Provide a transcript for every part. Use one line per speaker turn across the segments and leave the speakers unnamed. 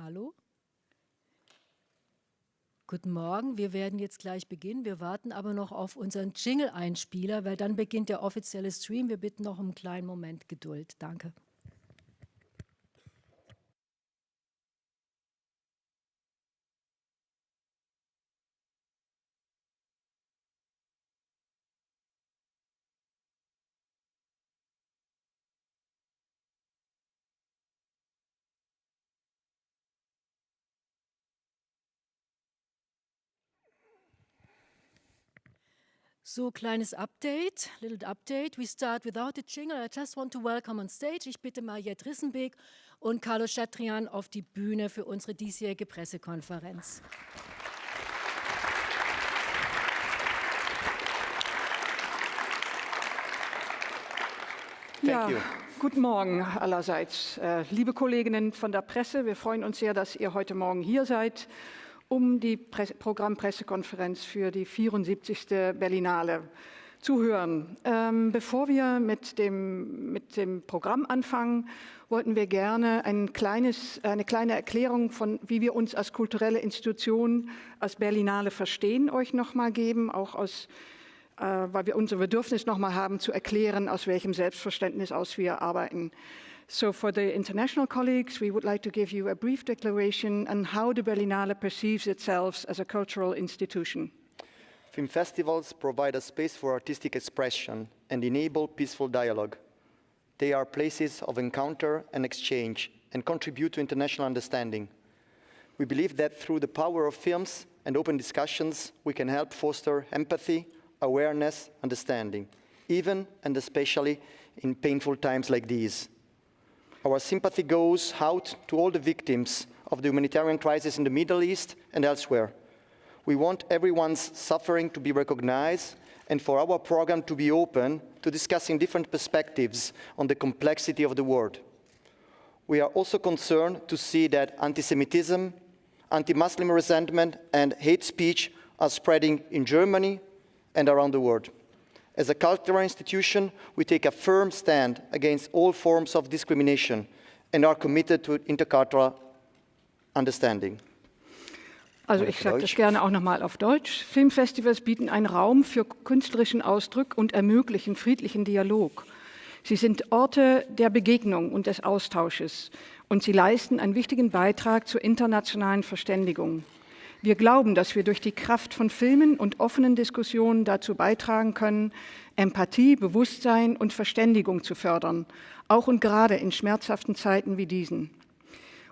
Hallo. Guten Morgen, wir werden jetzt gleich beginnen. Wir warten aber noch auf unseren Jingle-Einspieler, weil dann beginnt der offizielle Stream. Wir bitten noch um einen kleinen Moment Geduld. Danke. So, kleines Update, little update. We start without a jingle. I just want to welcome on stage. Ich bitte Mariette Rissenbeek und Carlo Chatrian auf die Bühne für unsere diesjährige Pressekonferenz.
Ja, guten Morgen allerseits. Liebe Kolleginnen von der Presse, wir freuen uns sehr, dass ihr heute Morgen hier seid, um die Programmpressekonferenz für die 74. Berlinale zu hören. Bevor wir mit dem Programm anfangen, wollten wir gerne eine kleine Erklärung von, wie wir uns als kulturelle Institution, als Berlinale verstehen, euch nochmal geben, auch weil wir unser Bedürfnis nochmal haben, zu erklären, aus welchem Selbstverständnis aus wir arbeiten. So for the international colleagues, we would like to give you a brief declaration on how the Berlinale perceives itself as a cultural institution.
Film festivals provide a space for artistic expression and enable peaceful dialogue. They are places of encounter and exchange and contribute to international understanding. We believe that through the power of films and open discussions, we can help foster empathy, awareness, understanding, even and especially in painful times like these. Our sympathy goes out to all the victims of the humanitarian crisis in the Middle East and elsewhere. We want everyone's suffering to be recognized and for our program to be open to discussing different perspectives on the complexity of the world. We are also concerned to see that anti-Semitism, anti-Muslim resentment and hate speech are spreading in Germany and around the world. As a cultural institution, we take a firm stand against all forms of discrimination and are committed to intercultural understanding.
Also ich sage das gerne auch nochmal auf Deutsch. Filmfestivals bieten einen Raum für künstlerischen Ausdruck und ermöglichen friedlichen Dialog. Sie sind Orte der Begegnung und des Austausches und sie leisten einen wichtigen Beitrag zur internationalen Verständigung. Wir glauben, dass wir durch die Kraft von Filmen und offenen Diskussionen dazu beitragen können, Empathie, Bewusstsein und Verständigung zu fördern, auch und gerade in schmerzhaften Zeiten wie diesen.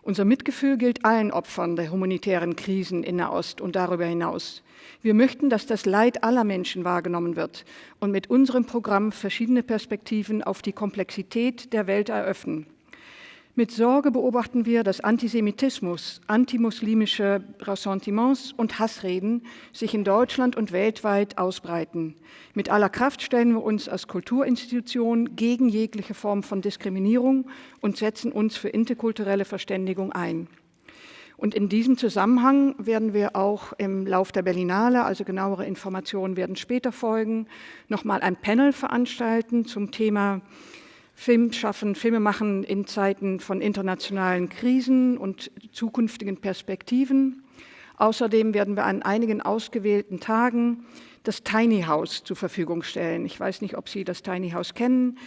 Unser Mitgefühl gilt allen Opfern der humanitären Krisen in Nahost und darüber hinaus. Wir möchten, dass das Leid aller Menschen wahrgenommen wird und mit unserem Programm verschiedene Perspektiven auf die Komplexität der Welt eröffnen. Mit Sorge beobachten wir, dass Antisemitismus, antimuslimische Ressentiments und Hassreden sich in Deutschland und weltweit ausbreiten. Mit aller Kraft stellen wir uns als Kulturinstitution gegen jegliche Form von Diskriminierung und setzen uns für interkulturelle Verständigung ein. Und in diesem Zusammenhang werden wir auch im Lauf der Berlinale, also genauere Informationen werden später folgen, nochmal ein Panel veranstalten zum Thema Film schaffen, Filme machen in Zeiten von internationalen Krisen und zukünftigen Perspektiven. Außerdem werden wir an einigen ausgewählten Tagen das Tiny House zur Verfügung stellen. Ich weiß nicht, ob Sie das Tiny House kennen.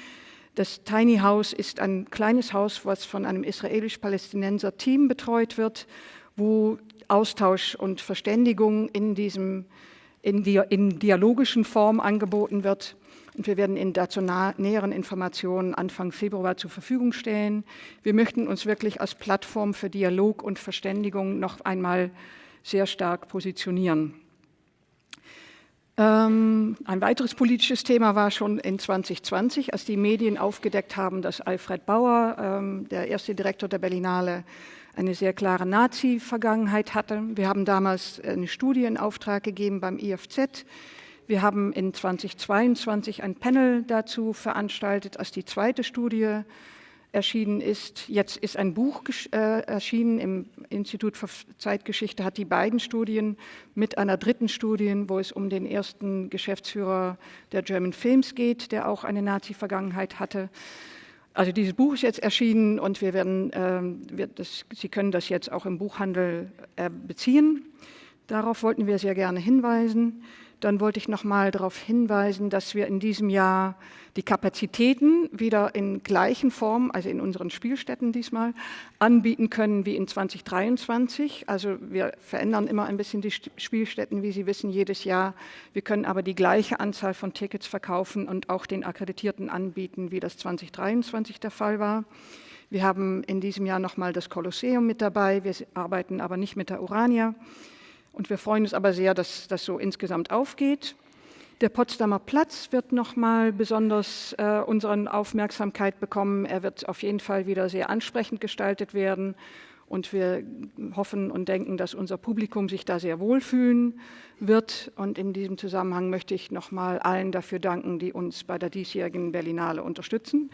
Das Tiny House ist ein kleines Haus, was von einem israelisch-Palästinenser-Team betreut wird, wo Austausch und Verständigung in dialogischen Form angeboten wird. Und wir werden Ihnen dazu näheren Informationen Anfang Februar zur Verfügung stellen. Wir möchten uns wirklich als Plattform für Dialog und Verständigung noch einmal sehr stark positionieren. Ein weiteres politisches Thema war schon in 2020, als die Medien aufgedeckt haben, dass Alfred Bauer, der erste Direktor der Berlinale, eine sehr klare Nazi-Vergangenheit hatte. Wir haben damals eine Studie in Auftrag gegeben beim IFZ. Wir haben in 2022 ein Panel dazu veranstaltet, als die zweite Studie erschienen ist. Jetzt ist ein Buch erschienen im Institut für Zeitgeschichte, hat die beiden Studien mit einer dritten Studie, wo es um den ersten Geschäftsführer der German Films geht, der auch eine Nazi-Vergangenheit hatte. Also dieses Buch ist jetzt erschienen und wir werden, Sie können das jetzt auch im Buchhandel beziehen. Darauf wollten wir sehr gerne hinweisen. Dann wollte ich noch mal darauf hinweisen, dass wir in diesem Jahr die Kapazitäten wieder in gleichen Form, also in unseren Spielstätten diesmal, anbieten können wie in 2023. Also wir verändern immer ein bisschen die Spielstätten, wie Sie wissen, jedes Jahr. Wir können aber die gleiche Anzahl von Tickets verkaufen und auch den Akkreditierten anbieten, wie das 2023 der Fall war. Wir haben in diesem Jahr noch mal das Kolosseum mit dabei. Wir arbeiten aber nicht mit der Urania. Und wir freuen uns aber sehr, dass das so insgesamt aufgeht. Der Potsdamer Platz wird nochmal besonders unsere Aufmerksamkeit bekommen. Er wird auf jeden Fall wieder sehr ansprechend gestaltet werden. Und wir hoffen und denken, dass unser Publikum sich da sehr wohlfühlen wird. Und in diesem Zusammenhang möchte ich nochmal allen dafür danken, die uns bei der diesjährigen Berlinale unterstützen.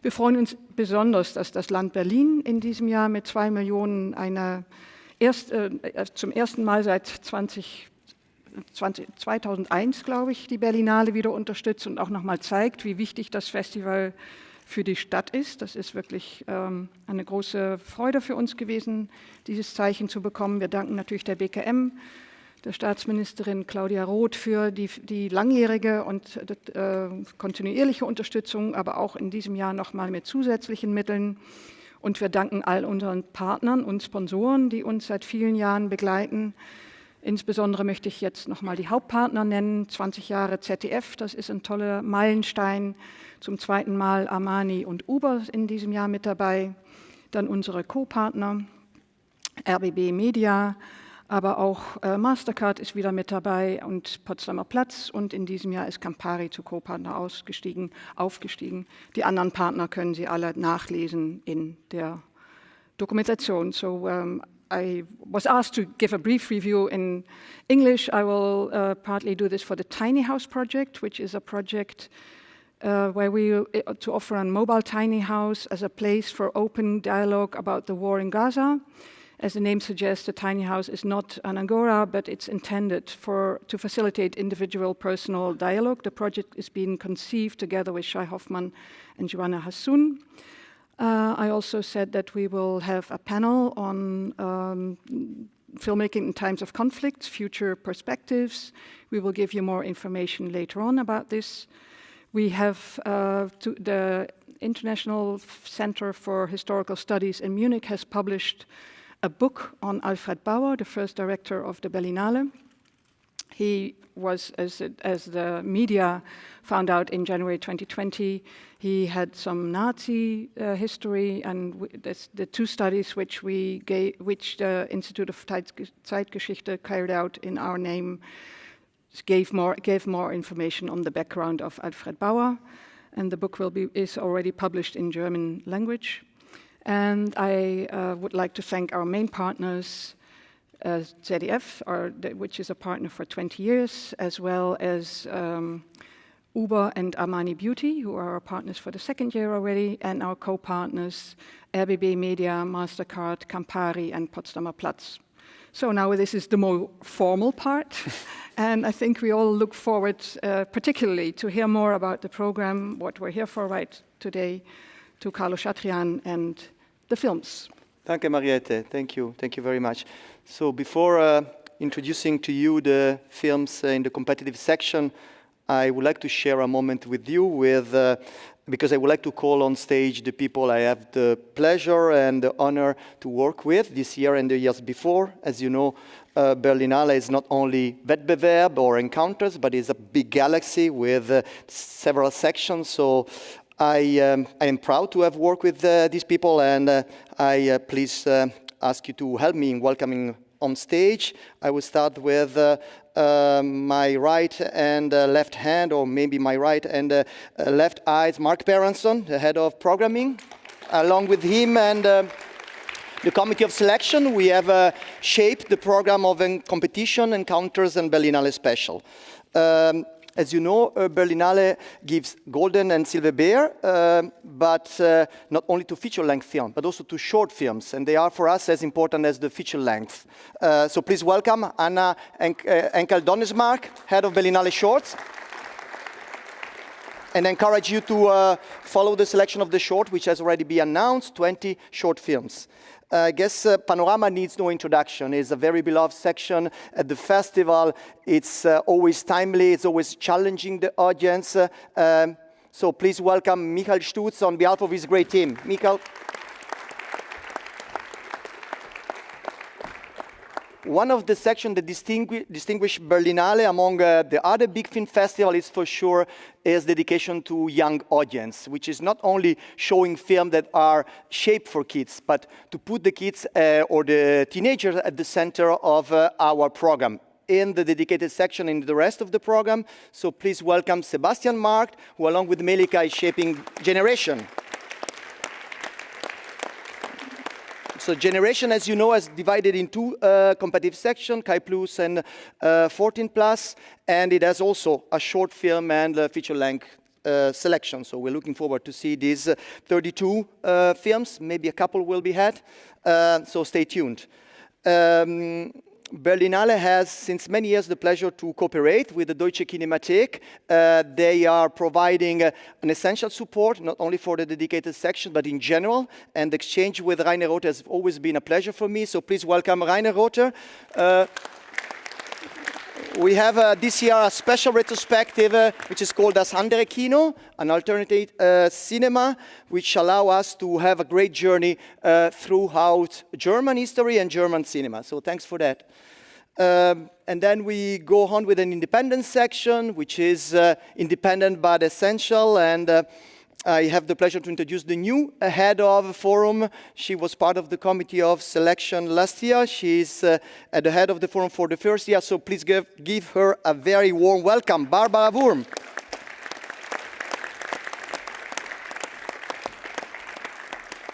Wir freuen uns besonders, dass das Land Berlin in diesem Jahr mit 2 Millionen zum ersten Mal seit 2001, glaube ich, die Berlinale wieder unterstützt und auch nochmal zeigt, wie wichtig das Festival für die Stadt ist. Das ist wirklich eine große Freude für uns gewesen, dieses Zeichen zu bekommen. Wir danken natürlich der BKM, der Staatsministerin Claudia Roth für die langjährige und kontinuierliche Unterstützung, aber auch in diesem Jahr nochmal mit zusätzlichen Mitteln. Und wir danken all unseren Partnern und Sponsoren, die uns seit vielen Jahren begleiten. Insbesondere möchte ich jetzt nochmal die Hauptpartner nennen. 20 Jahre ZDF, das ist ein toller Meilenstein. Zum zweiten Mal Armani und Uber in diesem Jahr mit dabei. Dann unsere Co-Partner, RBB Media, aber auch Mastercard ist wieder mit dabei und Potsdamer Platz. Und in diesem Jahr ist Campari zu Co-Partner aufgestiegen. Die anderen Partner können Sie alle nachlesen in der Dokumentation. So I was asked to give a brief review in English. I will partly do this for the Tiny House Project, which is a project where we to offer a mobile tiny house as a place for open dialogue about the war in Gaza. As the name suggests, the tiny house is not an agora, but it's intended to facilitate individual personal dialogue. The project is being conceived together with Shai Hoffman and Joanna Hassoun. I also said that we will have a panel on filmmaking in times of conflict, future perspectives. We will give you more information later on about this. We have the International Center for Historical Studies in Munich has published a book on Alfred Bauer, the first director of the Berlinale. He was, as the media found out in January 2020, he had some Nazi history, and the two studies which the Institute of Zeitgeschichte carried out in our name gave more information on the background of Alfred Bauer, and the book is already published in German language. And I would like to thank our main partners, ZDF, which is a partner for 20 years, as well as Uber and Armani Beauty, who are our partners for the second year already, and our co-partners, RBB Media, Mastercard, Campari, and Potsdamer Platz. So now this is the more formal part, and I think we all look forward particularly to hear more about the program, what we're here for right today, to Carlo Chatrian and the films.
Thank you, Mariette. Thank you very much. So before introducing to you the films in the competitive section, I would like to share a moment with you because I would like to call on stage the people I have the pleasure and the honor to work with this year and the years before. As you know, Berlinale is not only Wettbewerb or encounters, but it's a big galaxy with several sections. So I am proud to have worked with these people, and I please ask you to help me in welcoming on stage. I will start with my right and left hand, or maybe my right and left eyes, Mark Berenson, the head of programming. Along with him and the committee of selection, we have shaped the program of competition, encounters, and Berlinale special. As you know, Berlinale gives Golden and Silver Bear, but not only to feature-length films, but also to short films, and they are for us as important as the feature-length. So please welcome Anna Enkel-Donnersmark, head of Berlinale Shorts. and encourage you to follow the selection of the short, which has already been announced, 20 short films. I guess Panorama needs no introduction. It's a very beloved section at the festival. It's always timely. It's always challenging the audience. So please welcome Michael Stutz on behalf of his great team. Michael. One of the sections that distinguish Berlinale among the other big film festivals is for sure is dedication to young audience, which is not only showing films that are shaped for kids, but to put the kids or the teenagers at the center of our program in the dedicated section in the rest of the program. So please welcome Sebastian Markt, who along with Melika is shaping Generation. So Generation, as you know, is divided in two competitive sections, Kai Plus and 14 Plus, and it has also a short film and a feature-length selection. So we're looking forward to see these 32 films. Maybe a couple will be had, so stay tuned. Berlinale has, since many years, the pleasure to cooperate with the Deutsche Kinemathek. They are providing an essential support, not only for the dedicated section, but in general. And the exchange with Rainer Rother has always been a pleasure for me. So please welcome Rainer Rother. We have this year a special retrospective, which is called Das andere Kino, an alternative cinema, which allow us to have a great journey throughout German history and German cinema. So thanks for that. And then we go on with an independent section, which is independent but essential. And I have the pleasure to introduce the new head of Forum. She was part of the committee of selection last year. She's at the head of the Forum for the first year, so please give her a very warm welcome, Barbara Wurm.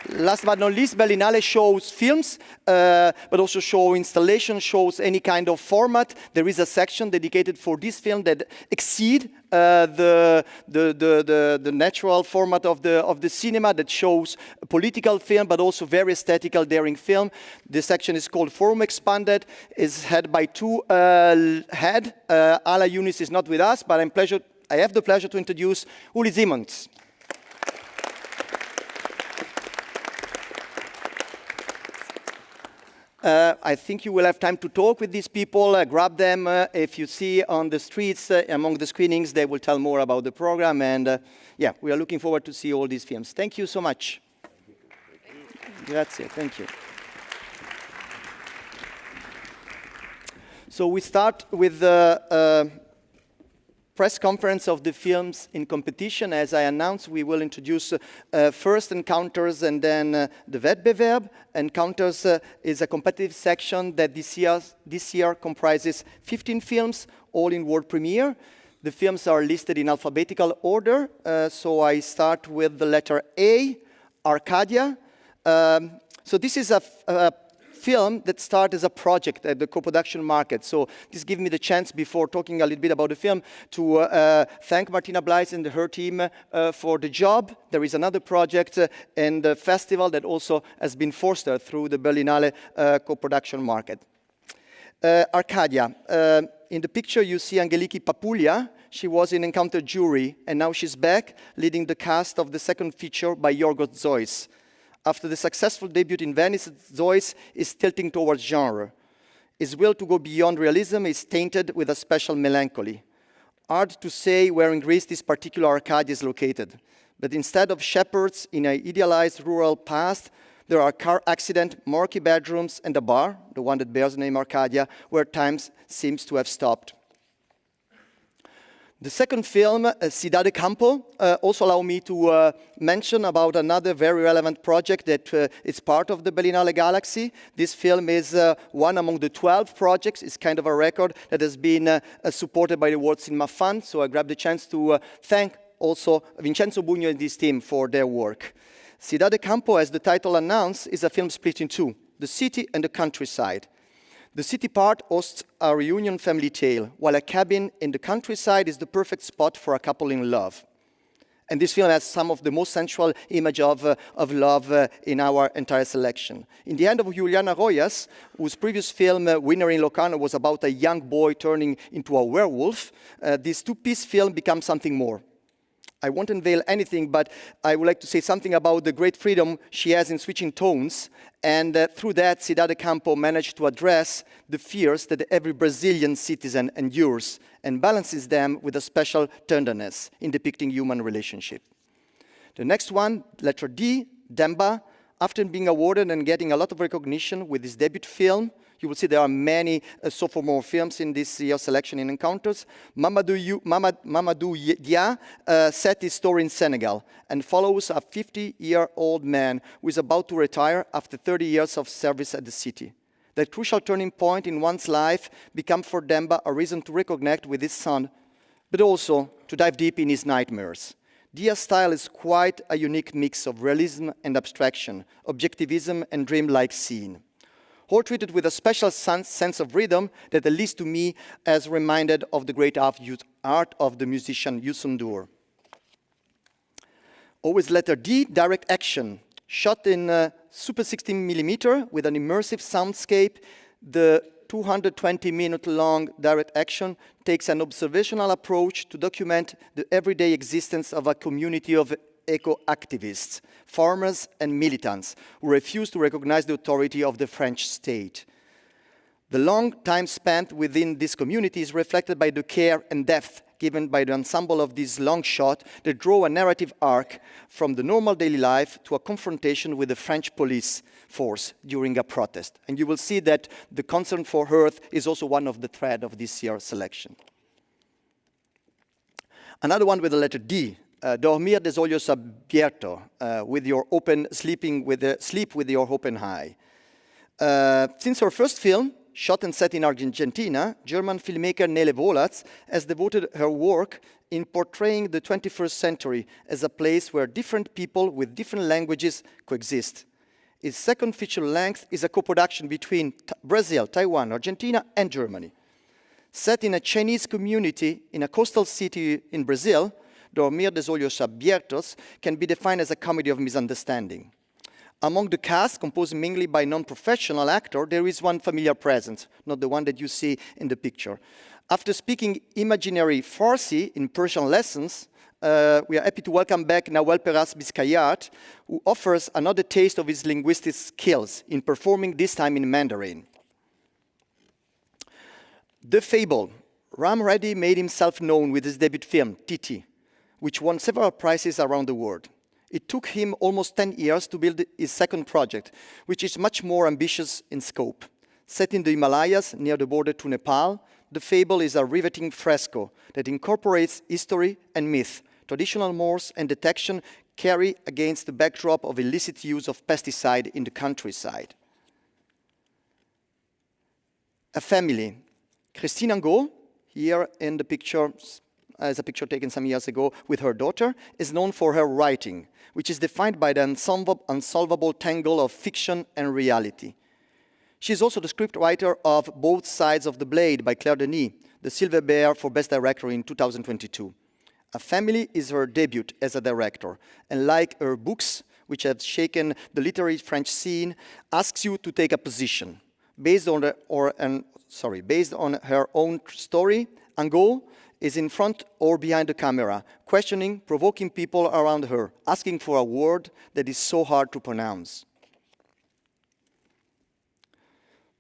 Last but not least, Berlinale shows films, but also show installation, shows any kind of format. There is a section dedicated for this film that exceed the natural format of the cinema, that shows political film, but also very aesthetical, daring film. The section is called Forum Expanded. Is head by two head. Ala Yunis is not with us, but I have the pleasure to introduce Uli Simons. I think you will have time to talk with these people, grab them. If you see on the streets, among the screenings, they will tell more about the program. And yeah, we are looking forward to see all these films. Thank you so much. Grazie, thank you. So we start with the press conference of the films in competition. As I announced, we will introduce first Encounters and then the Wettbewerb. Encounters is a competitive section that this year comprises 15 films, all in world premiere. The films are listed in alphabetical order. So I start with the letter A, Arcadia. So this is a film that started as a project at the co-production market. So this gives me the chance, before talking a little bit about the film, to thank Martina Bleis and her team for the job. There is another project and the festival that also has been fostered through the Berlinale co-production market. Arcadia. In the picture you see Angeliki Papoulia. She was in Encounter jury, and now she's back leading the cast of the second feature by Yorgos Zois. After the successful debut in Venice, Zois is tilting towards genre. His will to go beyond realism is tainted with a special melancholy. Hard to say where in Greece this particular Arcadia is located, but instead of shepherds in an idealized rural past, there are car accident, murky bedrooms, and a bar, the one that bears the name Arcadia, where time seems to have stopped. The second film, Cidade Campo, also allow me to mention about another very relevant project that is part of the Berlinale Galaxy. This film is one among the 12 projects. It's kind of a record that has been supported by the World Cinema Fund. So I grabbed the chance to thank also Vincenzo Bugno and his team for their work. Cidade Campo, as the title announced, is a film split in two, the city and the countryside. The city part hosts a reunion family tale, while a cabin in the countryside is the perfect spot for a couple in love. And this film has some of the most sensual image of love in our entire selection. In the hand of Juliana Royas, whose previous film, Winner in Locarno, was about a young boy turning into a werewolf, this two-piece film becomes something more. I won't unveil anything, but I would like to say something about the great freedom she has in switching tones. And through that, Cidade Campo managed to address the fears that every Brazilian citizen endures and balances them with a special tenderness in depicting human relationship. The next one, letter D, Demba, after being awarded and getting a lot of recognition with his debut film. You will see there are many sophomore films in this year's selection in Encounters. Mamadou Dia set his story in Senegal and follows a 50-year-old man who is about to retire after 30 years of service at the city. That crucial turning point in one's life becomes for Demba a reason to reconnect with his son, but also to dive deep in his nightmares. Dia's style is quite a unique mix of realism and abstraction, objectivism and dreamlike scene, all treated with a special sense of rhythm that, at least to me, has reminded of the great art of the musician Youssou N'Dour. Always letter D, direct action. Shot in Super 16mm with an immersive soundscape, the 220-minute-long direct action takes an observational approach to document the everyday existence of a community of eco-activists, farmers and militants who refuse to recognize the authority of the French state. The long time spent within this community is reflected by the care and depth given by the ensemble of this long shot that draw a narrative arc from the normal daily life to a confrontation with the French police force during a protest. And you will see that the concern for Earth is also one of the threads of this year's selection. Another one with the letter D, Dormir des olhos abiertos, sleep with your open eye. Since her first film, shot and set in Argentina, German filmmaker Nele Wolatz has devoted her work in portraying the 21st century as a place where different people with different languages coexist. Its second feature length is a co-production between Brazil, Taiwan, Argentina, and Germany. Set in a Chinese community in a coastal city in Brazil, Dormir des olhos abiertos can be defined as a comedy of misunderstanding. Among the cast, composed mainly by non-professional actors, there is one familiar presence, not the one that you see in the picture. After speaking imaginary Farsi in Persian lessons, we are happy to welcome back Nawal Peras Biscayat, who offers another taste of his linguistic skills in performing, this time in Mandarin. The Fable. Ram Reddy made himself known with his debut film, Titi, which won several prizes around the world. It took him almost 10 years to build his second project, which is much more ambitious in scope. Set in the Himalayas near the border to Nepal, The Fable is a riveting fresco that incorporates history and myth, traditional mores and detection carry against the backdrop of illicit use of pesticide in the countryside. A family. Christine Angot, here in the picture, as a picture taken some years ago with her daughter, is known for her writing, which is defined by the unsolvable tangle of fiction and reality. She is also the scriptwriter of Both Sides of the Blade by Claire Denis, the Silver Bear for Best Director in 2022. A Family is her debut as a director, and like her books, which have shaken the literary French scene, asks you to take a position. Based on her own story, Angot is in front or behind the camera, questioning, provoking people around her, asking for a word that is so hard to pronounce.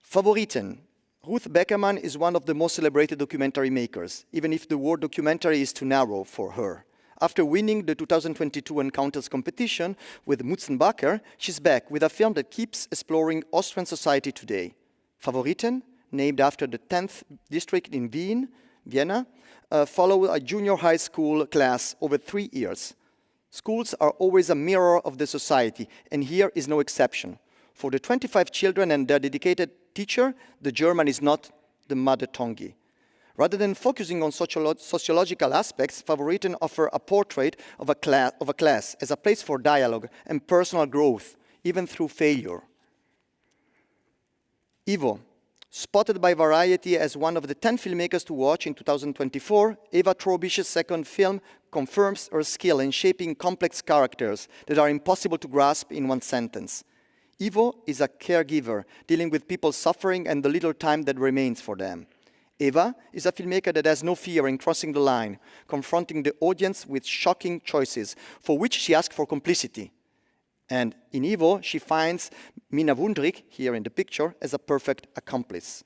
Favoriten. Ruth Beckerman is one of the most celebrated documentary makers, even if the word documentary is too narrow for her. After winning the 2022 Encounters competition with Mutzenbacher, she's back with a film that keeps exploring Austrian society today. Favoriten, named after the 10th district in Vienna, followed a junior high school class over 3 years. Schools are always a mirror of the society, and here is no exception. For the 25 children and their dedicated teacher, the German is not the mother tongue. Rather than focusing on sociological aspects, Favoriten offers a portrait of a class as a place for dialogue and personal growth, even through failure. Ivo. Spotted by Variety as one of the 10 filmmakers to watch in 2024, Eva Trobisch's second film confirms her skill in shaping complex characters that are impossible to grasp in one sentence. Ivo is a caregiver, dealing with people suffering and the little time that remains for them. Eva is a filmmaker that has no fear in crossing the line, confronting the audience with shocking choices, for which she asks for complicity. And in Ivo, she finds Mina Wundrich, here in the picture, as a perfect accomplice.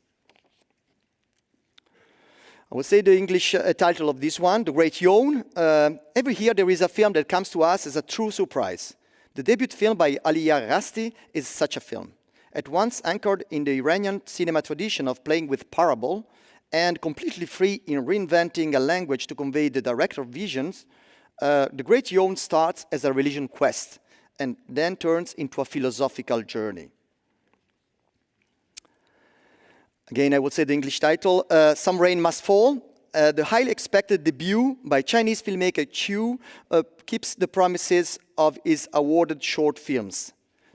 I will say the English title of this one, The Great Yawn. Every year there is a film that comes to us as a true surprise. The debut film by Aliyah Rasti is such a film. At once anchored in the Iranian cinema tradition of playing with parable and completely free in reinventing a language to convey the director's visions, The Great Yawn starts as a religion quest and then turns into a philosophical journey. Again, I would say the English title, Some Rain Must Fall. The highly expected debut by Chinese filmmaker Chu keeps the promises of his awarded short films.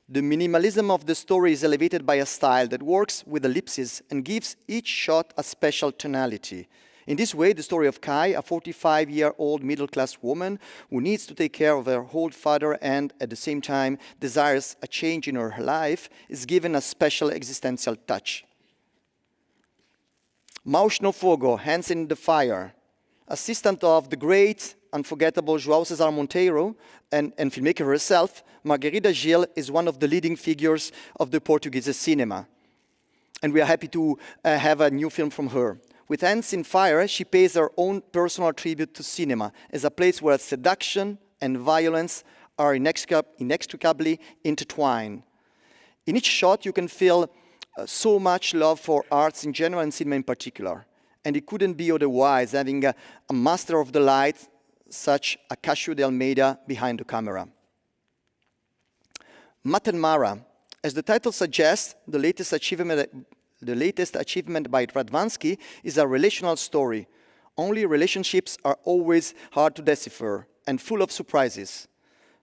The minimalism of the story is elevated by a style that works with ellipses and gives each shot a special tonality. In this way, the story of Kai, a 45-year-old middle-class woman who needs to take care of her old father and, at the same time, desires a change in her life, is given a special existential touch. Mãos no Fogo, Hands in the Fire, assistant of the great, unforgettable João César Monteiro and filmmaker herself, Margarida Gil is one of the leading figures of the Portuguese cinema. And we are happy to have a new film from her. With Hands in Fire, she pays her own personal tribute to cinema as a place where seduction and violence are inextricably intertwined. In each shot, you can feel so much love for arts in general and cinema in particular. And it couldn't be otherwise, having a master of the light, such a Casio de Almeida behind the camera. Matenmara, as the title suggests, the latest achievement by Radwanski is a relational story. Only relationships are always hard to decipher and full of surprises.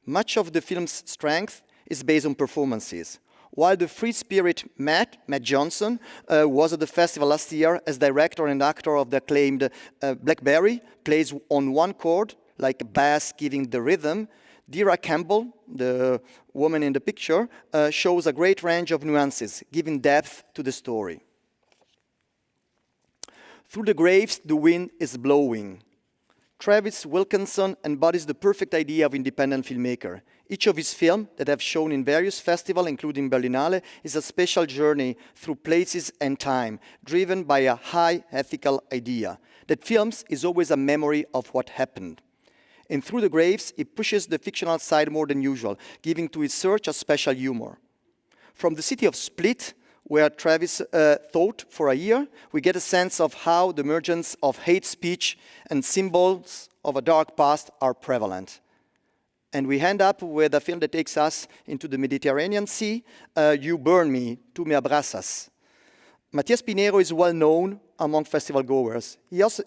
Much of the film's strength is based on performances. While the free spirit Matt Johnson, was at the festival last year as director and actor of the acclaimed Blackberry, plays on one chord, like a bass giving the rhythm, Dira Campbell, the woman in the picture, shows a great range of nuances, giving depth to the story. Through the graves, the wind is blowing. Travis Wilkinson embodies the perfect idea of independent filmmaker. Each of his films that have shown in various festivals, including Berlinale, is a special journey through places and time, driven by a high ethical idea, that films is always a memory of what happened. And Through the Graves, it pushes the fictional side more than usual, giving to his search a special humor. From the city of Split, where Travis thought for a year, we get a sense of how the emergence of hate speech and symbols of a dark past are prevalent. And we end up with a film that takes us into the Mediterranean Sea, You Burn Me, Tu Me Abraças. Matias Pinheiro is well known among festival goers.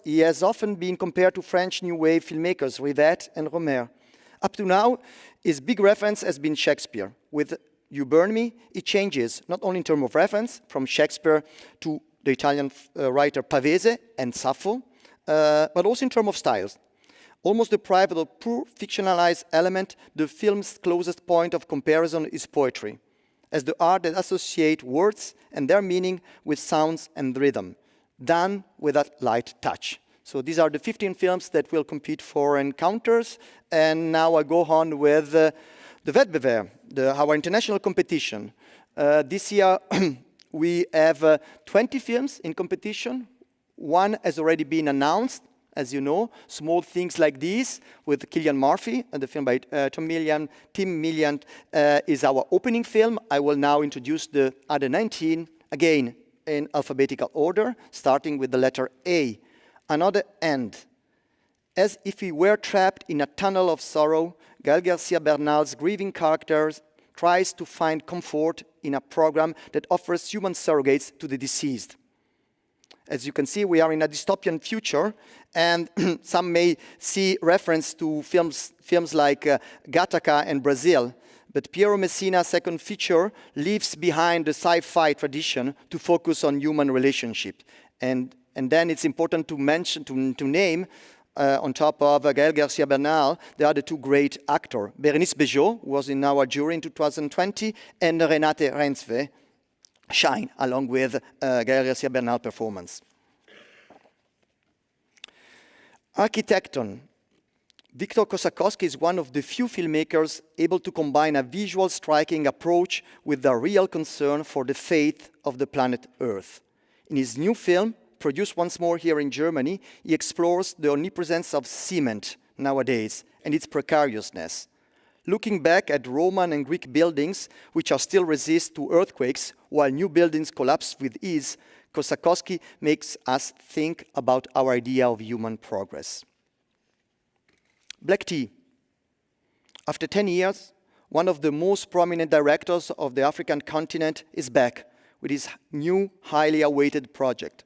He has often been compared to French New Wave filmmakers Rivette and Romer. Up to now, his big reference has been Shakespeare. With You Burn Me, it changes, not only in terms of reference, from Shakespeare to the Italian writer Pavese and Sappho, but also in terms of styles. Almost deprived of a pure fictionalized element, the film's closest point of comparison is poetry, as the art that associates words and their meaning with sounds and rhythm, done with a light touch. So these are the 15 films that will compete for encounters, and now I go on with the Wettbewerb, our international competition. This year we have 20 films in competition. One has already been announced, as you know, Small Things Like These with Cillian Murphy, and the film by Tim Millian is our opening film. I will now introduce the other 19, again in alphabetical order, starting with the letter A. Another End. As if we were trapped in a tunnel of sorrow, Gael Garcia Bernal's grieving character tries to find comfort in a program that offers human surrogates to the deceased. As you can see, we are in a dystopian future, and some may see reference to films like Gattaca and Brazil, but Piero Messina's second feature leaves behind the sci-fi tradition to focus on human relationships. And then it's important to mention, to name, on top of Gael Garcia Bernal, the other two great actors. Bérénice Bejo, who was in our jury in 2020, and Renate Reinsve shine along with Gael Garcia Bernal performance. Architecton. Viktor Kosakowski is one of the few filmmakers able to combine a visual striking approach with a real concern for the fate of the planet Earth. In his new film, produced once more here in Germany, he explores the omnipresence of cement nowadays and its precariousness. Looking back at Roman and Greek buildings, which are still resist to earthquakes, while new buildings collapse with ease, Kosakowski makes us think about our idea of human progress. Black tea. After 10 years, one of the most prominent directors of the African continent is back with his new, highly awaited project.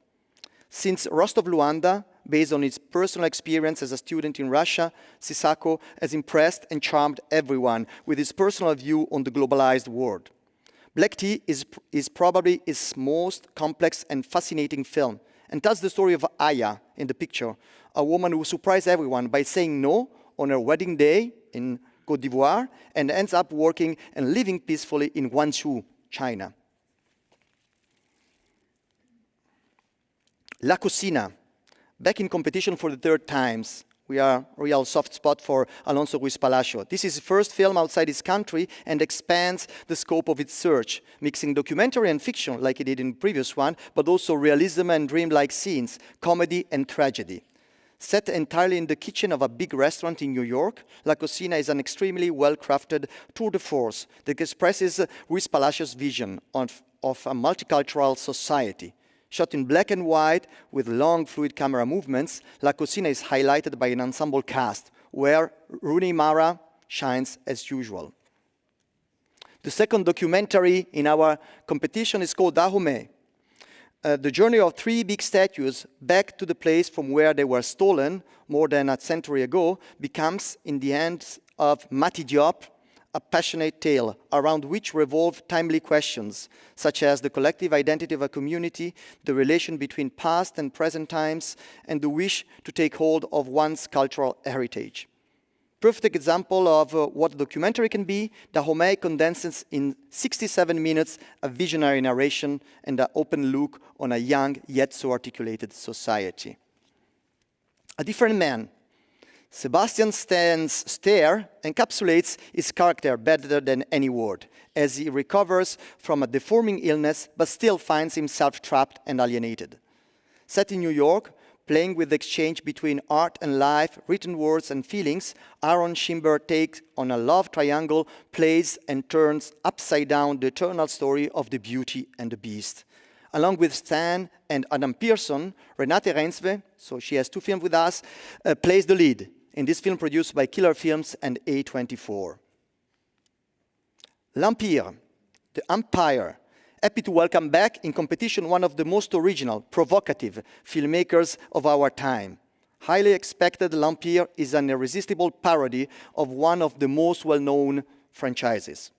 Since Rostov Luanda, based on his personal experience as a student in Russia, Sissako has impressed and charmed everyone with his personal view on the globalized world. Black Tea is probably his most complex and fascinating film, and tells the story of Aya in the picture, a woman who surprised everyone by saying no on her wedding day in Côte d'Ivoire and ends up working and living peacefully in Ghandtschi, China. La Cocina, back in competition for the third times. We are a real soft spot for Alonso Ruiz Palacio. This is his first film outside his country and expands the scope of its search, mixing documentary and fiction like he did in the previous one, but also realism and dreamlike scenes, comedy and tragedy. Set entirely in the kitchen of a big restaurant in New York, La Cocina is an extremely well-crafted tour de force that expresses Ruiz Palacio's vision of a multicultural society. Shot in black and white with long fluid camera movements, La Cocina is highlighted by an ensemble cast, where Rooney Mara shines as usual. The second documentary in our competition is called Dahomey. The journey of three big statues back to the place from where they were stolen more than a century ago becomes, in the hands of Mati Diop, a passionate tale around which revolve timely questions, such as the collective identity of a community, the relation between past and present times, and the wish to take hold of one's cultural heritage. Perfect example of what a documentary can be, Dahomey condenses in 67 minutes a visionary narration and an open look on a young yet so articulated society. A Different Man. Sebastian Stan's stare encapsulates his character better than any word, as he recovers from a deforming illness but still finds himself trapped and alienated. Set in New York, playing with the exchange between art and life, written words and feelings, Aaron Schimber takes on a love triangle, plays and turns upside down the eternal story of the Beauty and the Beast. Along with Stan and Adam Pearson, Renate Reinsve, so she has two films with us, plays the lead in this film produced by Killer Films and A24. L'Empire, The Empire. Happy to welcome back in competition one of the most original, provocative filmmakers of our time. Highly expected, L'Empire is an irresistible parody of one of the most well-known franchises.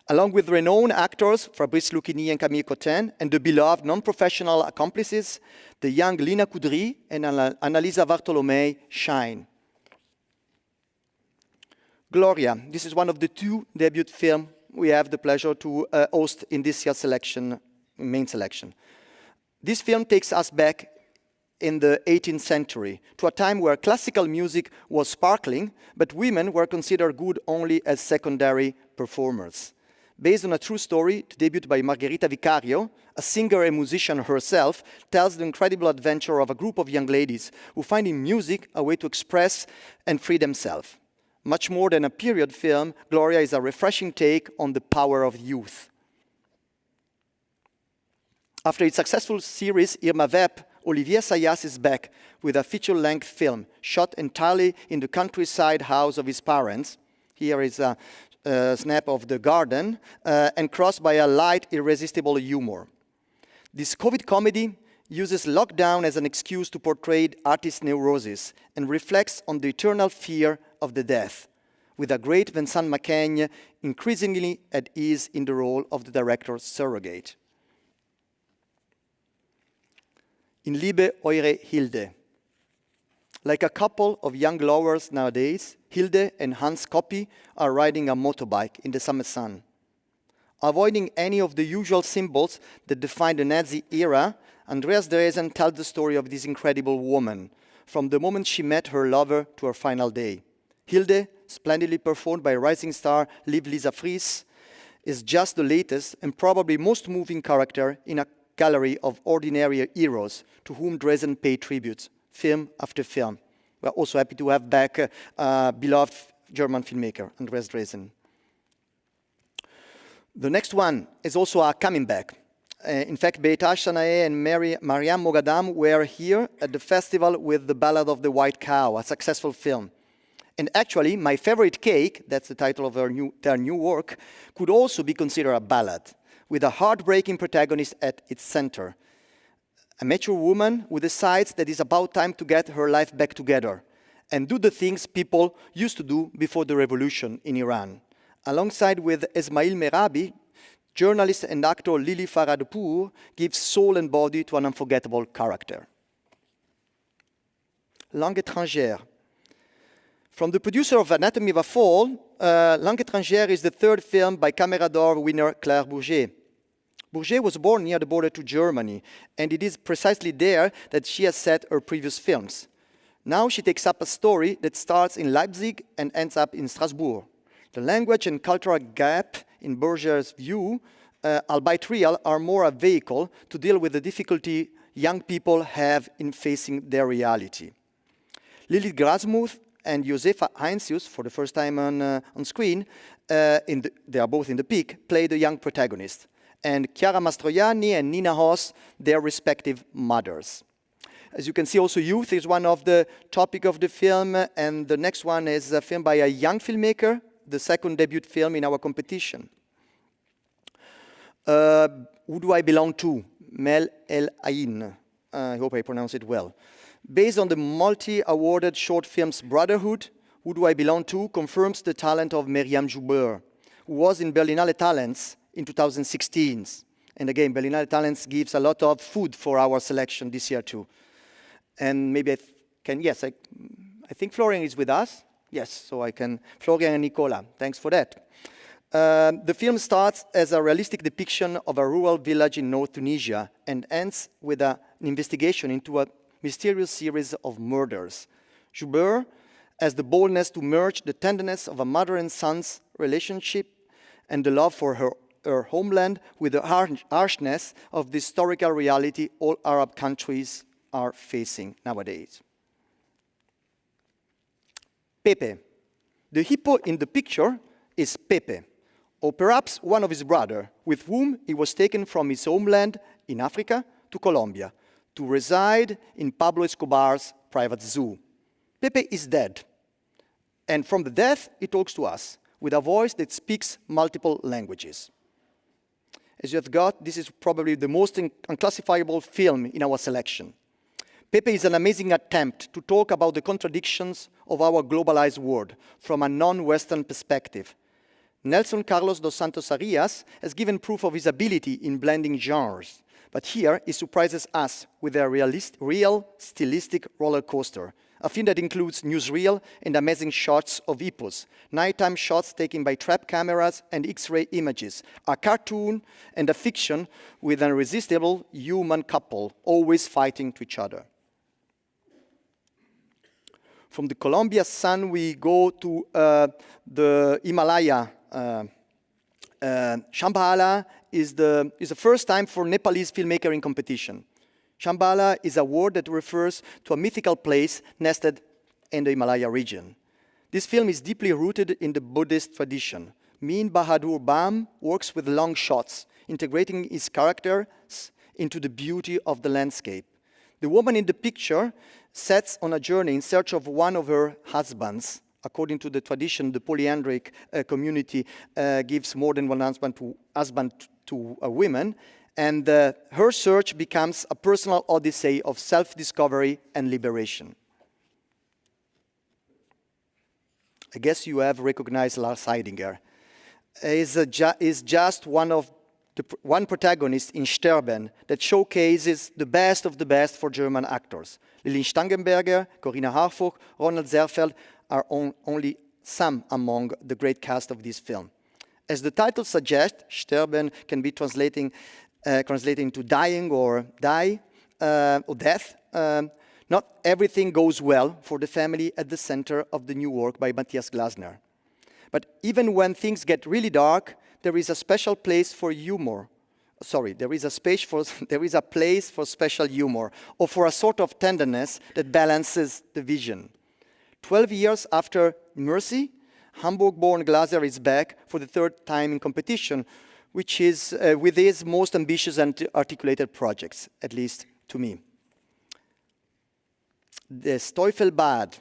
Along with renowned actors Fabrice Lucchini and Camille Cotin and the beloved non-professional accomplices, the young Lina Kudry and Annalisa Bartolomei shine. Gloria, this is one of the two debut films we have the pleasure to host in this year's selection, main selection. This film takes us back in the 18th century to a time where classical music was sparkling, but women were considered good only as secondary performers. Based on a true story, debuted by Margherita Vicario, a singer and musician herself, tells the incredible adventure of a group of young ladies who find in music a way to express and free themselves. Much more than a period film, Gloria is a refreshing take on the power of youth. After its successful series, Irma Vep, Olivier Sayas is back with a feature-length film shot entirely in the countryside house of his parents. Here is a snap of the garden and crossed by a light, irresistible humor. This COVID comedy uses lockdown as an excuse to portray artist neurosis and reflects on the eternal fear of the death, with a great Vincent Macaigne increasingly at ease in the role of the director's surrogate. In Liebe eure Hilde. Like a couple of young lovers nowadays, Hilde and Hans Koppi are riding a motorbike in the summer sun. Avoiding any of the usual symbols that define the Nazi era, Andreas Dresen tells the story of this incredible woman, from the moment she met her lover to her final day. Hilde, splendidly performed by rising star Liv Lisa Fries, is just the latest and probably most moving character in a gallery of ordinary heroes to whom Dresden paid tribute, film after film. We're also happy to have back beloved German filmmaker, Andreas Dresen. The next one is also a coming back. In fact, Beitash Sanae and Mariam Mogadam were here at the festival with The Ballad of the White Cow, a successful film. And actually, My Favorite Cake, that's the title of their new work, could also be considered a ballad, with a heartbreaking protagonist at its center. A mature woman who decides that it's about time to get her life back together and do the things people used to do before the revolution in Iran. Alongside with Esmail Merabi, journalist and actor Lili Faradpour gives soul and body to an unforgettable character. Langue étrangère. From the producer of Anatomy of a Fall, Langue étrangère is the third film by Camera d'Or winner Claire Bourget. Bourget was born near the border to Germany, and it is precisely there that she has set her previous films. Now she takes up a story that starts in Leipzig and ends up in Strasbourg. The language and cultural gap, in Bourget's view, albeit real, are more a vehicle to deal with the difficulty young people have in facing their reality. Lilith Grasmuth and Josefa Heinsius, for the first time on screen, they are both in the peak, play the young protagonist. And Chiara Mastroianni and Nina Hoss, their respective mothers. As you can see, also youth is one of the topic of the film, and the next one is a film by a young filmmaker, the second debut film in our competition. Who Do I Belong To? Mel El Ain. I hope I pronounce it well. Based on the multi-awarded short films Brotherhood, Who Do I Belong To confirms the talent of Myriam Joubert, who was in Berlinale Talents in 2016. And again, Berlinale Talents gives a lot of food for our selection this year too. And maybe I think Florian is with us. Yes, so I can, Florian and Nicola, thanks for that. The film starts as a realistic depiction of a rural village in North Tunisia and ends with an investigation into a mysterious series of murders. Joubert has the boldness to merge the tenderness of a mother and son's relationship and the love for her homeland with the harshness of the historical reality all Arab countries are facing nowadays. Pepe. The hippo in the picture is Pepe, or perhaps one of his brothers, with whom he was taken from his homeland in Africa to Colombia to reside in Pablo Escobar's private zoo. Pepe is dead, and from the death he talks to us with a voice that speaks multiple languages. As you have got, this is probably the most unclassifiable film in our selection. Pepe is an amazing attempt to talk about the contradictions of our globalized world from a non-Western perspective. Nelson Carlos dos Santos Arias has given proof of his ability in blending genres, but here he surprises us with a real stylistic roller coaster, a film that includes newsreel and amazing shots of hippos, nighttime shots taken by trap cameras and X-ray images, a cartoon and a fiction with an irresistible human couple always fighting to each other. From the Columbia sun, we go to the Himalaya. Shambhala is the first time for Nepalese filmmaker in competition. Shambhala is a word that refers to a mythical place nested in the Himalaya region. This film is deeply rooted in the Buddhist tradition. Min Bahadur Bam works with long shots, integrating his characters into the beauty of the landscape. The woman in the picture sets on a journey in search of one of her husbands. According to the tradition, the polyandric community gives more than one husband to a woman, and her search becomes a personal odyssey of self-discovery and liberation. I guess you have recognized Lars Heidinger. Is just one protagonist in Sterben that showcases the best of the best for German actors. Lillian Stangenberger, Corinna Harfouch, Ronald Zerfeld are only some among the great cast of this film. As the title suggests, Sterben can be translating to dying or die or death. Not everything goes well for the family at the center of the new work by Matthias Glasner. But even when things get really dark, there is a special place for humor. Sorry, there is a place for special humor, or for a sort of tenderness that balances the vision. 12 years after Mercy, Hamburg-born Glaser is back for the third time in competition, which is with his most ambitious and articulated projects, at least to me. The Steufelbad.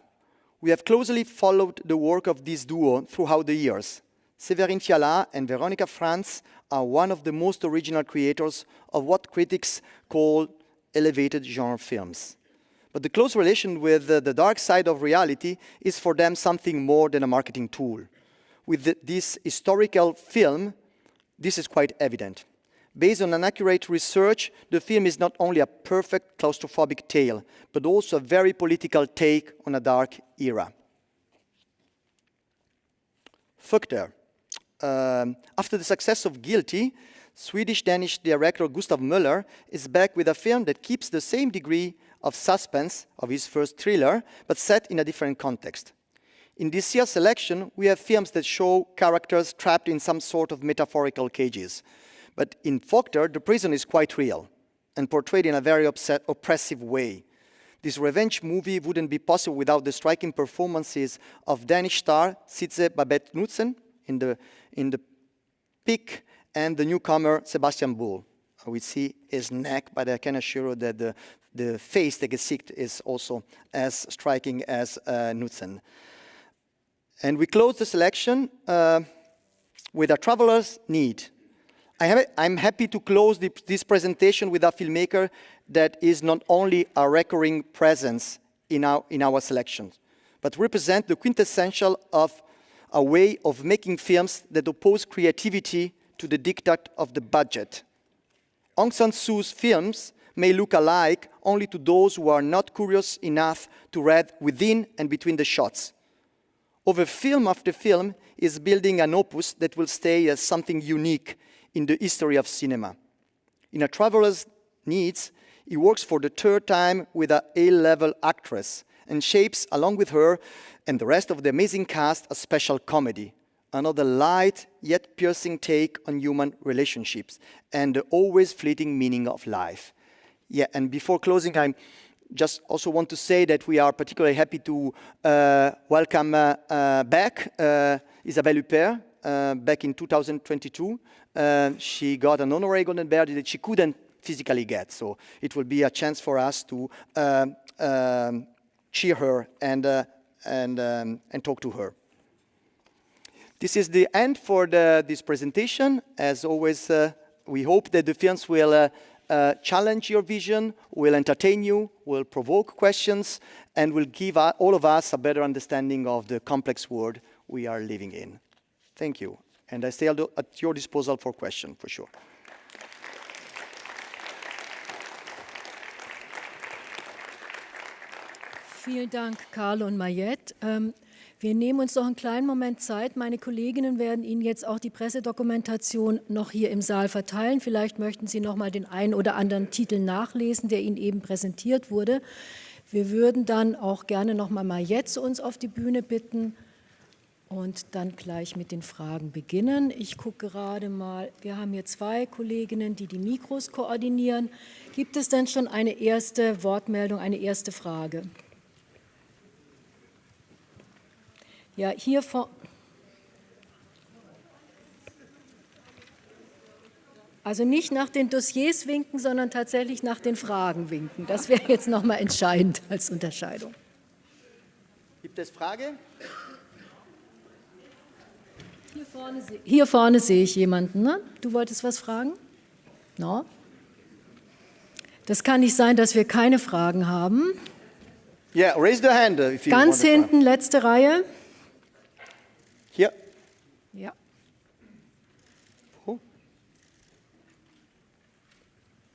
We have closely followed the work of this duo throughout the years. Séverine Fiala and Veronica Franz are one of the most original creators of what critics call elevated genre films. But the close relation with the dark side of reality is for them something more than a marketing tool. With this historical film, this is quite evident. Based on an accurate research, the film is not only a perfect claustrophobic tale, but also a very political take on a dark era. Fukter. After the success of Guilty, Swedish-Danish director Gustav Möller is back with a film that keeps the same degree of suspense of his first thriller, but set in a different context. In this year's selection, we have films that show characters trapped in some sort of metaphorical cages. But in Fukter, the prison is quite real and portrayed in a very oppressive way. This revenge movie wouldn't be possible without the striking performances of Danish star Sitze Babette Knudsen in the Pick and the newcomer Sebastian Bull. We see his neck, but I can assure you that the face, the Gesicht, is also as striking as Knudsen. And we close the selection with A Traveler's Need. I'm happy to close this presentation with a filmmaker that is not only a recurring presence in our selections, but represent the quintessential of a way of making films that oppose creativity to the diktat of the budget. Aung San Suu's films may look alike only to those who are not curious enough to read within and between the shots. Over film after film is building an opus that will stay as something unique in the history of cinema. In A Traveler's Needs, he works for the third time with an A-level actress and shapes, along with her and the rest of the amazing cast, a special comedy, another light yet piercing take on human relationships and the always fleeting meaning of life. Yeah, and before closing, I just also want to say that we are particularly happy to welcome back Isabelle Huppert, back in 2022. She got an honorary Golden Bear that she couldn't physically get, so it will be a chance for us to cheer her and talk to her. This is the end for this presentation. As always, we hope that the films will challenge your vision, will entertain you, will provoke questions, and will give all of us a better understanding of the complex world we are living in. Thank you. And I stay at your disposal for questions, for sure.
Vielen Dank, Carlo und Mariette. Wir nehmen uns noch einen kleinen Moment Zeit. Meine Kolleginnen werden Ihnen jetzt auch die Pressedokumentation noch hier im Saal verteilen. Vielleicht möchten Sie noch mal den einen oder anderen Titel nachlesen, der Ihnen eben präsentiert wurde. Wir würden dann auch gerne noch mal Mariette zu uns auf die Bühne bitten und dann gleich mit den Fragen beginnen. Ich gucke gerade mal, wir haben hier zwei Kolleginnen, die die Mikros koordinieren. Gibt es denn schon eine erste Wortmeldung, eine erste Frage? Ja, hier vor. Also nicht nach den Dossiers winken, sondern tatsächlich nach den Fragen winken. Das wäre jetzt noch mal entscheidend als Unterscheidung.
Gibt es Fragen?
Hier vorne sehe ich jemanden. Ne? Du wolltest was fragen? No? Das kann nicht sein, dass wir keine Fragen haben.
Yeah, raise the hand if you
Ganz hinten, letzte Reihe.
Hier.
Ja.
Oh.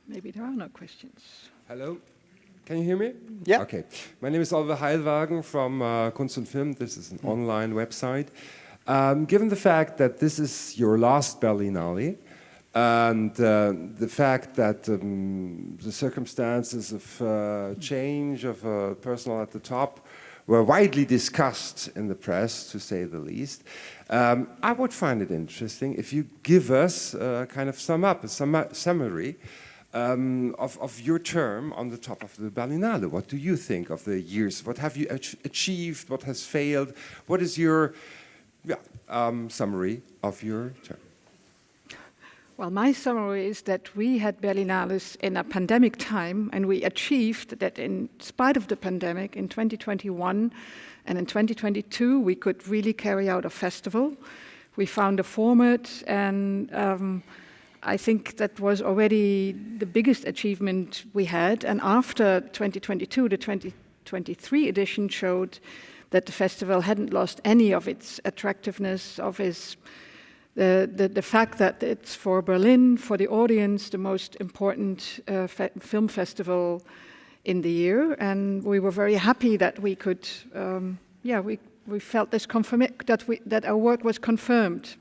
Maybe there are no questions.
Hello, can you hear me?
Yeah.
Okay. My name is Oliver Heilwagen from Kunst und Film. This is an online website. Given the fact that this is your last Berlinale, And the fact that the circumstances of change of personnel at the top were widely discussed in the press, to say the least. I would find it interesting if you give us kind of a summary of your term on the top of the Berlinale. What do you think of the years? What have you achieved? What has failed? What is your summary of your term?
Well, my summary is that we had Berlinales in a pandemic time, and we achieved that in spite of the pandemic, in 2021 and in 2022, we could really carry out a festival. We found a format, and I think that was already the biggest achievement we had. And after 2022, the 2023 edition showed that the festival hadn't lost any of its attractiveness, of its the fact that it's for Berlin, for the audience, the most important film festival in the year, and we were very happy that we could, we felt this that our work was confirmed.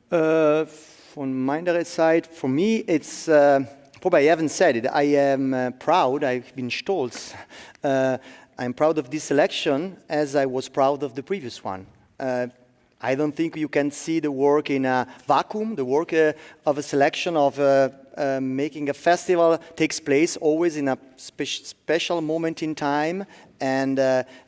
From my side, for me, it's probably I haven't said it. I am proud. I've been stolz. I'm proud of this selection, as I was proud of the previous one. I don't think you can see the work in a vacuum. The work of a selection of making a festival takes place always in a special moment in time and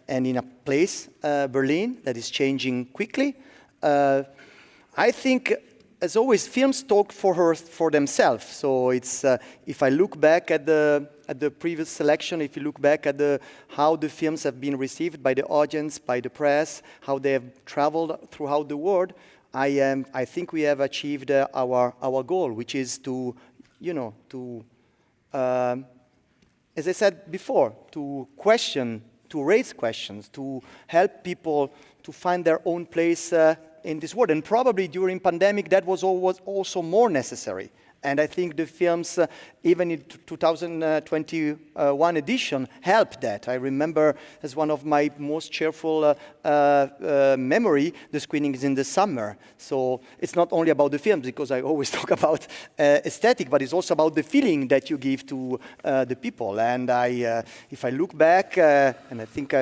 in a place, Berlin, that is changing quickly. I think, as always, films talk for themselves. So it's if I look back at the previous selection, if you look back at how the films have been received by the audience, by the press, how they have traveled throughout the world, I think we have achieved our goal, which is to, as I said before, to raise questions, to help people to find their own place in this world. And probably during pandemic, that was also more necessary. And I think the films, even in 2021 edition, helped that. I remember, as one of my most cheerful memory, the screenings in the summer. So it's not only about the films, because I always talk about aesthetic, but it's also about the feeling that you give to the people. And if I look back, and I think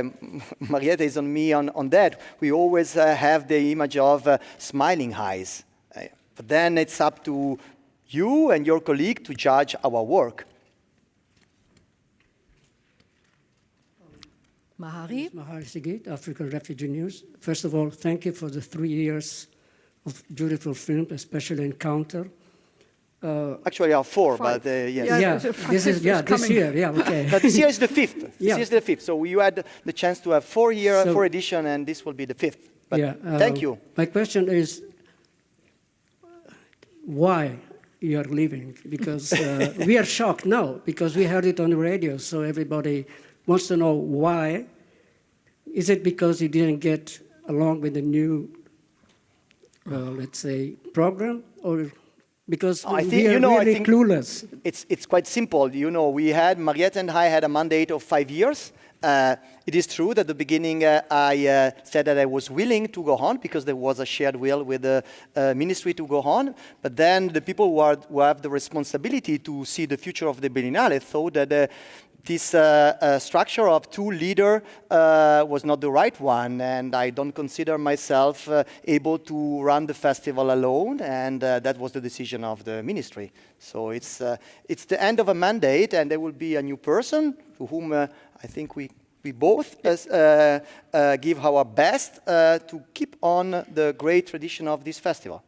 Mariette is on me on that, we always have the image of smiling eyes. But then it's up to you and your colleague to judge our work.
Mahari?
Mahari Sigit, African Refugee News. First of all, thank you for the 3 years of beautiful film, especially Encounter.
Actually, our 4, but yes.
Yeah, this year, yeah, okay.
But this year is the 5th.
Yeah.
This is the 5th. So you had the chance to have 4 edition, and this will be the 5th. But thank you.
My question is, why you are leaving? Because we are shocked now, because we heard it on the radio, so everybody wants to know why. Is it because you didn't get along with the new, let's say, program, or because we are really clueless?
It's quite simple. We had, Mariette and I had a mandate of 5 years. It is true that at the beginning I said that I was willing to go on because there was a shared will with the ministry to go on. But then the people who have the responsibility to see the future of the Berlinale thought that this structure of 2 leaders was not the right one, and I don't consider myself able to run the festival alone, and that was the decision of the ministry. So it's the end of a mandate, and there will be a new person to whom I think we both give our best to keep on the great tradition of this festival.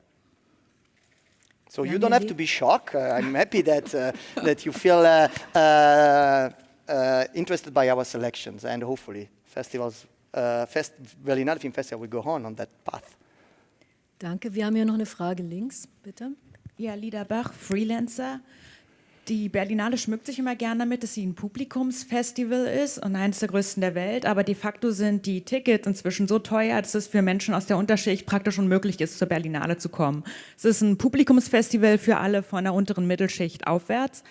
So you don't have to be shocked. I'm happy that you feel interested by our selections, and hopefully Berlinale Film Festival will go on that path.
Danke. Wir haben hier noch eine Frage links, bitte.
Ja, Liederbach, Freelancer. Die Berlinale schmückt sich immer gern damit, dass sie ein Publikumsfestival ist und eines der größten der Welt, aber de facto sind die Tickets inzwischen so teuer, dass es für Menschen aus der Unterschicht praktisch unmöglich ist, zur Berlinale zu kommen. Es ist ein Publikumsfestival für alle von der unteren Mittelschicht aufwärts.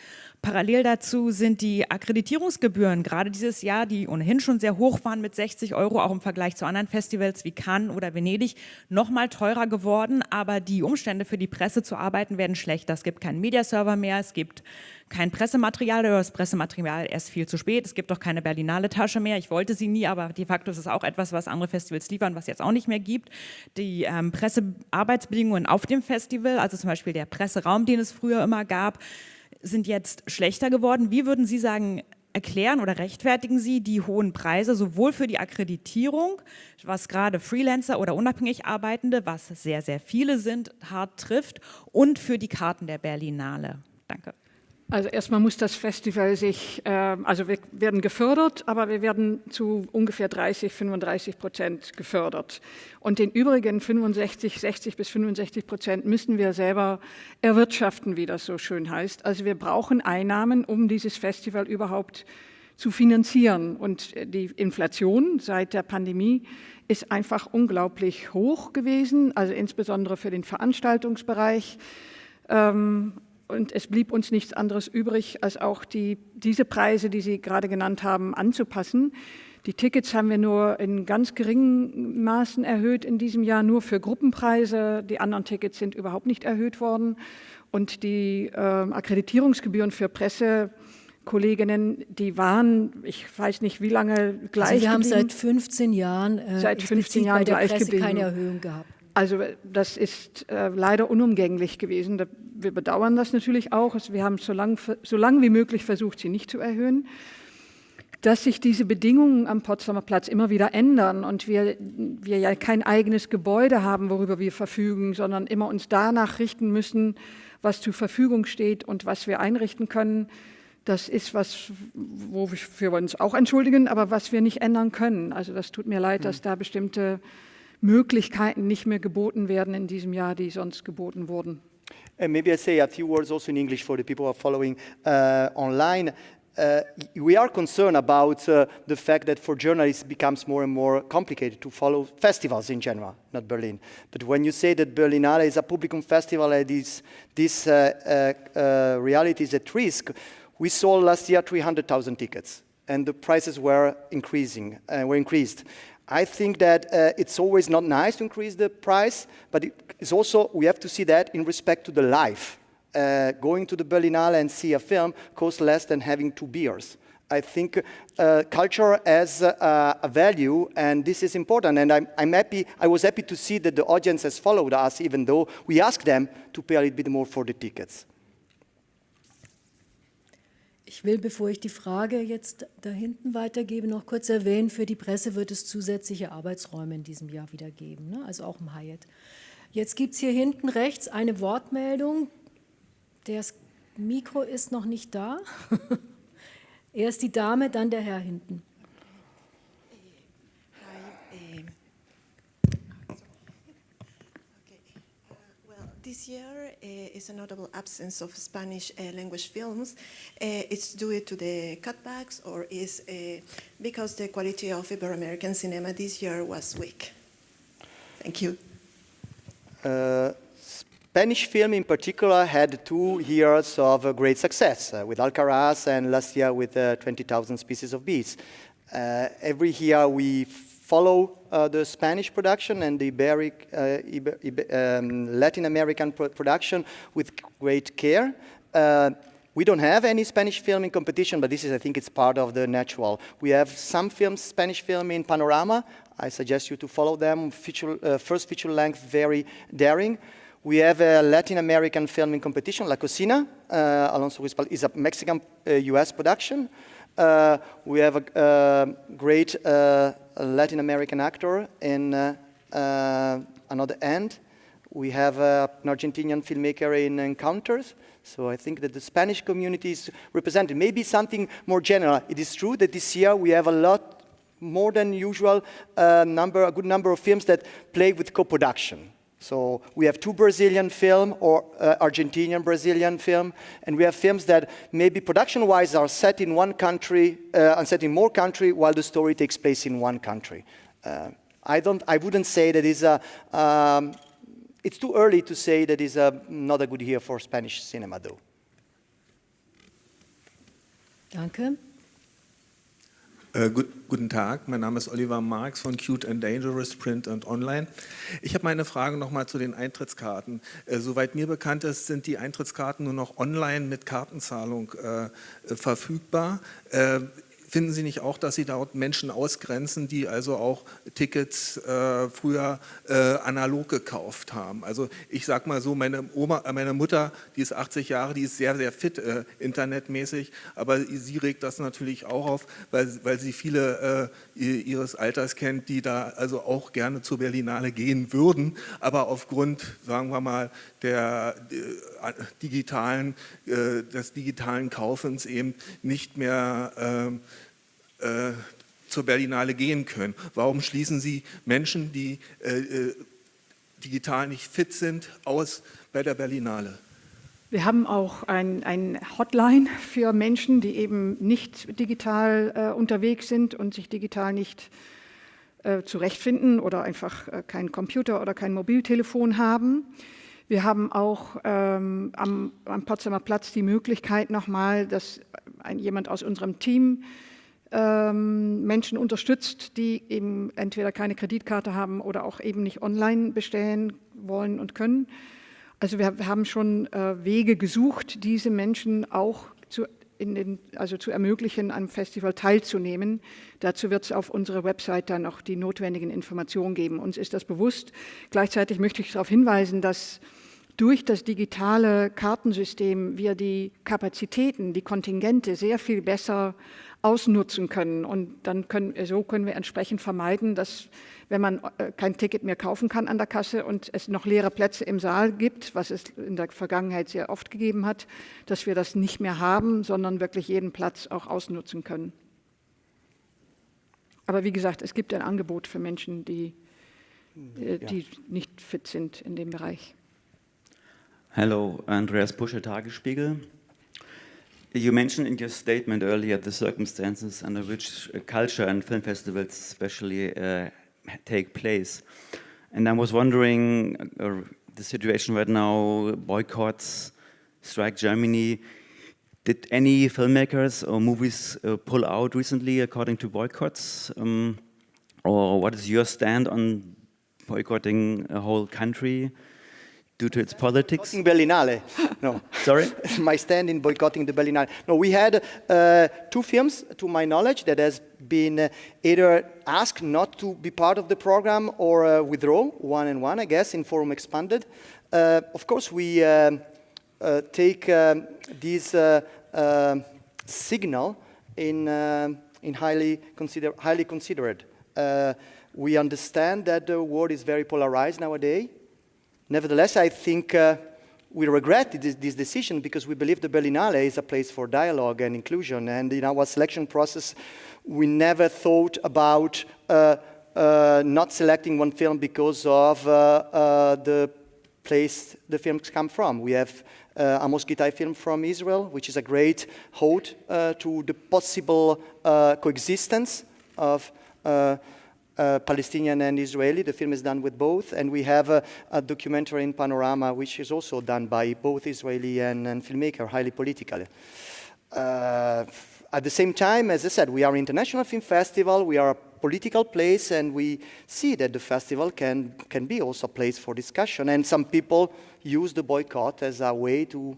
Parallel dazu sind die Akkreditierungsgebühren, gerade dieses Jahr, die ohnehin schon sehr hoch waren mit 60 €, auch im Vergleich zu anderen Festivals wie Cannes oder Venedig, noch mal teurer geworden. Aber die Umstände für die Presse zu arbeiten werden schlechter. Es gibt keinen Mediaserver mehr, es gibt kein Pressematerial oder das Pressematerial erst viel zu spät. Es gibt auch keine Berlinale Tasche mehr. Ich wollte sie nie, aber de facto ist es auch etwas, was andere Festivals liefern, was jetzt auch nicht mehr gibt. Die Pressearbeitsbedingungen auf dem Festival, also zum Beispiel der Presseraum, den es früher immer gab, sind jetzt schlechter geworden. Wie würden Sie sagen, erklären oder rechtfertigen Sie die hohen Preise sowohl für die Akkreditierung, was gerade Freelancer oder unabhängig Arbeitende, was sehr, sehr viele sind, hart trifft, und für die Karten der Berlinale? Danke.
Also erstmal muss das Festival also wir werden gefördert, aber wir werden zu ungefähr 30-35% gefördert. Und den übrigen 60-65% müssen wir selber erwirtschaften, wie das so schön heißt. Also wir brauchen Einnahmen, um dieses Festival überhaupt zu finanzieren. Und die Inflation seit der Pandemie ist einfach unglaublich hoch gewesen, also insbesondere für den Veranstaltungsbereich. Und es blieb uns nichts anderes übrig, als auch diese Preise, die Sie gerade genannt haben, anzupassen. Die Tickets haben wir nur in ganz geringen Maßen erhöht in diesem Jahr, nur für Gruppenpreise. Die anderen Tickets sind überhaupt nicht erhöht worden. Und die Akkreditierungsgebühren für Pressekolleginnen, die waren, ich weiß nicht wie lange, gleich
also wir haben
geblieben.
seit 15 Jahren,
Seit 15 Jahren
bei der
gleich
Presse
geblieben.
keine Erhöhung gehabt.
Also das ist leider unumgänglich gewesen. Wir bedauern das natürlich auch. Also wir haben so lang wie möglich versucht, sie nicht zu erhöhen. Dass sich diese Bedingungen am Potsdamer Platz immer wieder ändern und wir ja kein eigenes Gebäude haben, worüber wir verfügen, sondern immer uns danach richten müssen, was zur Verfügung steht und was wir einrichten können, das ist was, wofür wir uns auch entschuldigen, aber was wir nicht ändern können. Also das tut mir leid, dass da bestimmte Möglichkeiten nicht mehr geboten werden in diesem Jahr, die sonst geboten wurden.
And maybe I say a few words also in English for the people who are following online. We are concerned about the fact that for journalists it becomes more and more complicated to follow festivals in general, not Berlin. But when you say that Berlinale is a publicum festival and this reality is at risk, we sold last year 300,000 tickets and the prices were increased. I think that it's always not nice to increase the price, but it's also, we have to see that in respect to the life. Going to the Berlinale and see a film costs less than having 2 beers. I think culture has a value, and this is important. And I was happy to see that the audience has followed us, even though we asked them to pay a little bit more for the tickets.
Ich will, bevor ich die Frage jetzt da hinten weitergebe, noch kurz erwähnen, für die Presse wird es zusätzliche Arbeitsräume in diesem Jahr wieder geben, ne? Also auch im Hyatt. Jetzt gibt es hier hinten rechts eine Wortmeldung. Das Mikro ist noch nicht da. Erst die Dame, dann der Herr hinten.
This year is a notable absence of Spanish language films. It's due to the cutbacks or is because the quality of Ibero-American cinema this year was weak? Thank you.
Spanish film in particular had 2 years of great success with Alcaraz and last year with 20,000 Species of Bees. Every year we follow the Spanish production and the Latin American production with great care. We don't have any Spanish film in competition, but this is, I think, it's part of the natural. We have some films, Spanish film in Panorama. I suggest you to follow them. First feature length, very daring. We have a Latin American film in competition, La Cocina. Alonso Rispal is a Mexican-US production. We have a great Latin American actor in another end. We have an Argentinian filmmaker in Encounters. So I think that the Spanish community is represented. Maybe something more general. It is true that this year we have a lot more than usual a good number of films that play with co-production. So we have 2 Brazilian film or Argentinian Brazilian film, and we have films that maybe production-wise are set in one country and set in more country while the story takes place in one country. I wouldn't say that is it's too early to say that is not a good year for Spanish cinema, though.
Danke.
Guten Tag, mein Name ist Oliver Marx von Cute and Dangerous Print and Online. Ich habe meine Frage nochmal zu den Eintrittskarten. Soweit mir bekannt ist, sind die Eintrittskarten nur noch online mit Kartenzahlung verfügbar. Finden Sie nicht auch, dass Sie dort Menschen ausgrenzen, die also auch Tickets früher analog gekauft haben? Also ich sage mal so, meine Mutter, die ist 80 Jahre, die ist sehr, sehr fit internetmäßig, aber sie regt das natürlich auch auf, weil sie viele ihres Alters kennt, die da also auch gerne zur Berlinale gehen würden, aber aufgrund, sagen wir mal, des digitalen Kaufens eben nicht mehr zur Berlinale gehen können. Warum schließen Sie Menschen, die digital nicht fit sind, aus bei der Berlinale?
Wir haben auch ein Hotline für Menschen, die eben nicht digital unterwegs sind und sich digital nicht zurechtfinden oder einfach keinen Computer oder kein Mobiltelefon haben. Wir haben auch am Potsdamer Platz die Möglichkeit nochmal, dass jemand aus unserem Team Menschen unterstützt, die eben entweder keine Kreditkarte haben oder auch eben nicht online bestellen wollen und können. Also wir haben schon Wege gesucht, diese Menschen auch zu ermöglichen, am Festival teilzunehmen. Dazu wird es auf unserer Website dann auch die notwendigen Informationen geben. Uns ist das bewusst. Gleichzeitig möchte ich darauf hinweisen, dass durch das digitale Kartensystem wir die Kapazitäten, die Kontingente sehr viel besser ausnutzen können. Und dann können wir entsprechend vermeiden, dass, wenn man kein Ticket mehr kaufen kann an der Kasse und es noch leere Plätze im Saal gibt, was es in der Vergangenheit sehr oft gegeben hat, dass wir das nicht mehr haben, sondern wirklich jeden Platz auch ausnutzen können. Aber wie gesagt, es gibt ein Angebot für Menschen, die nicht fit sind in dem Bereich.
Hello, Andreas Buscher, Tagesspiegel. You mentioned in your statement earlier the circumstances under which culture and film festivals especially take place. And I was wondering, the situation right now, boycotts, strike Germany, did any filmmakers or movies pull out recently according to boycotts? Or what is your stand on boycotting a whole country due to its politics?
Boycotting Berlinale. No.
Sorry?
My stand in boycotting the Berlinale. No, we had 2 films, to my knowledge, that has been either asked not to be part of the program or withdraw, one and one, I guess, in Forum Expanded. Of course, we take this signal in highly considered. We understand that the world is very polarized nowadays. Nevertheless, I think we regret this decision because we believe the Berlinale is a place for dialogue and inclusion. And in our selection process, we never thought about not selecting one film because of the place the films come from. We have a Mosquitai film from Israel, which is a great ode to the possible coexistence of Palestinian and Israeli. The film is done with both, and we have a documentary in Panorama, which is also done by both Israeli and filmmaker, highly political. At the same time, as I said, we are an international film festival, we are a political place, and we see that the festival can be also a place for discussion, and some people use the boycott as a way to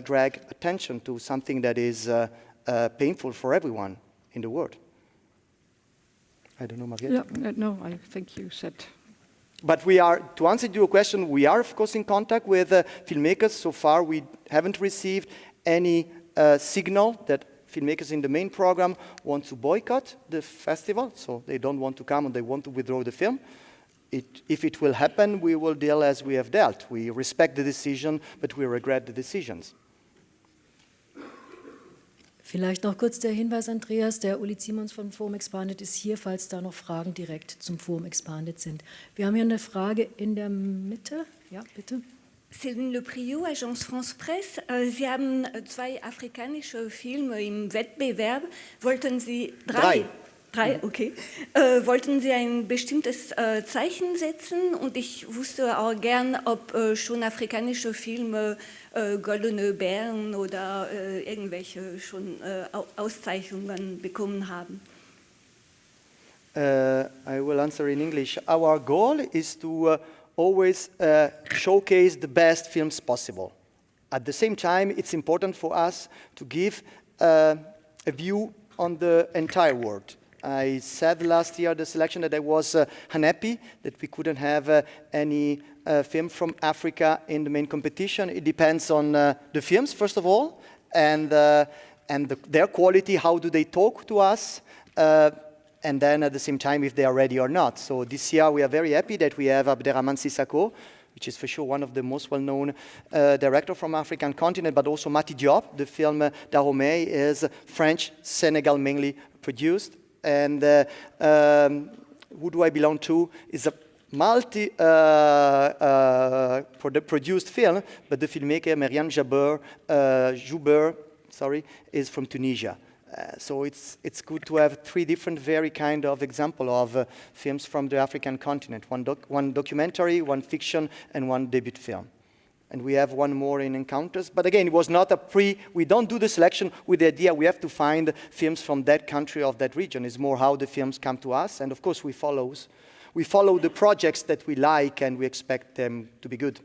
drag attention to something that is painful for everyone in the world. I don't know, Mariette.
Yeah, no, I think you said.
But we are, to answer your question, we are of course in contact with filmmakers. So far we haven't received any signal that filmmakers in the main program want to boycott the festival, so they don't want to come and they want to withdraw the film. If it will happen, we will deal as we have dealt. We respect the decision, but we regret the decisions.
Vielleicht noch kurz der Hinweis, Andreas, der Uli Simons von Forum Expanded ist hier, falls da noch Fragen direkt zum Forum Expanded sind. Wir haben hier eine Frage in der Mitte. Ja, bitte.
Sylvain Lepriou, Agence France Presse. Sie haben 2 afrikanische Filme im Wettbewerb. Wollten Sie 3? 3, okay. Wollten Sie ein bestimmtes Zeichen setzen? Und ich wusste auch gern, ob schon afrikanische Filme goldene Bären oder irgendwelche schon Auszeichnungen bekommen haben.
I will answer in English. Our goal is to always showcase the best films possible. At the same time, it's important for us to give a view on the entire world. I said last year at the selection that I was unhappy that we couldn't have any film from Africa in the main competition. It depends on the films, first of all, and their quality, how do they talk to us, and then at the same time if they are ready or not. So this year we are very happy that we have Abderrahmane Sissako, which is for sure one of the most well-known directors from African continent, but also Mati Diop. The film Dahomey is French, Senegal mainly produced. And Who Do I Belong To is a produced film, but the filmmaker Marianne Joubert, is from Tunisia. So it's good to have 3 different very kind of example of films from the African continent. One documentary, one fiction, and one debut film. And we have one more in Encounters. But again, it was not we don't do the selection with the idea we have to find films from that country or that region. It's more how the films come to us. And of course, we follow the projects that we like and we expect them to be good.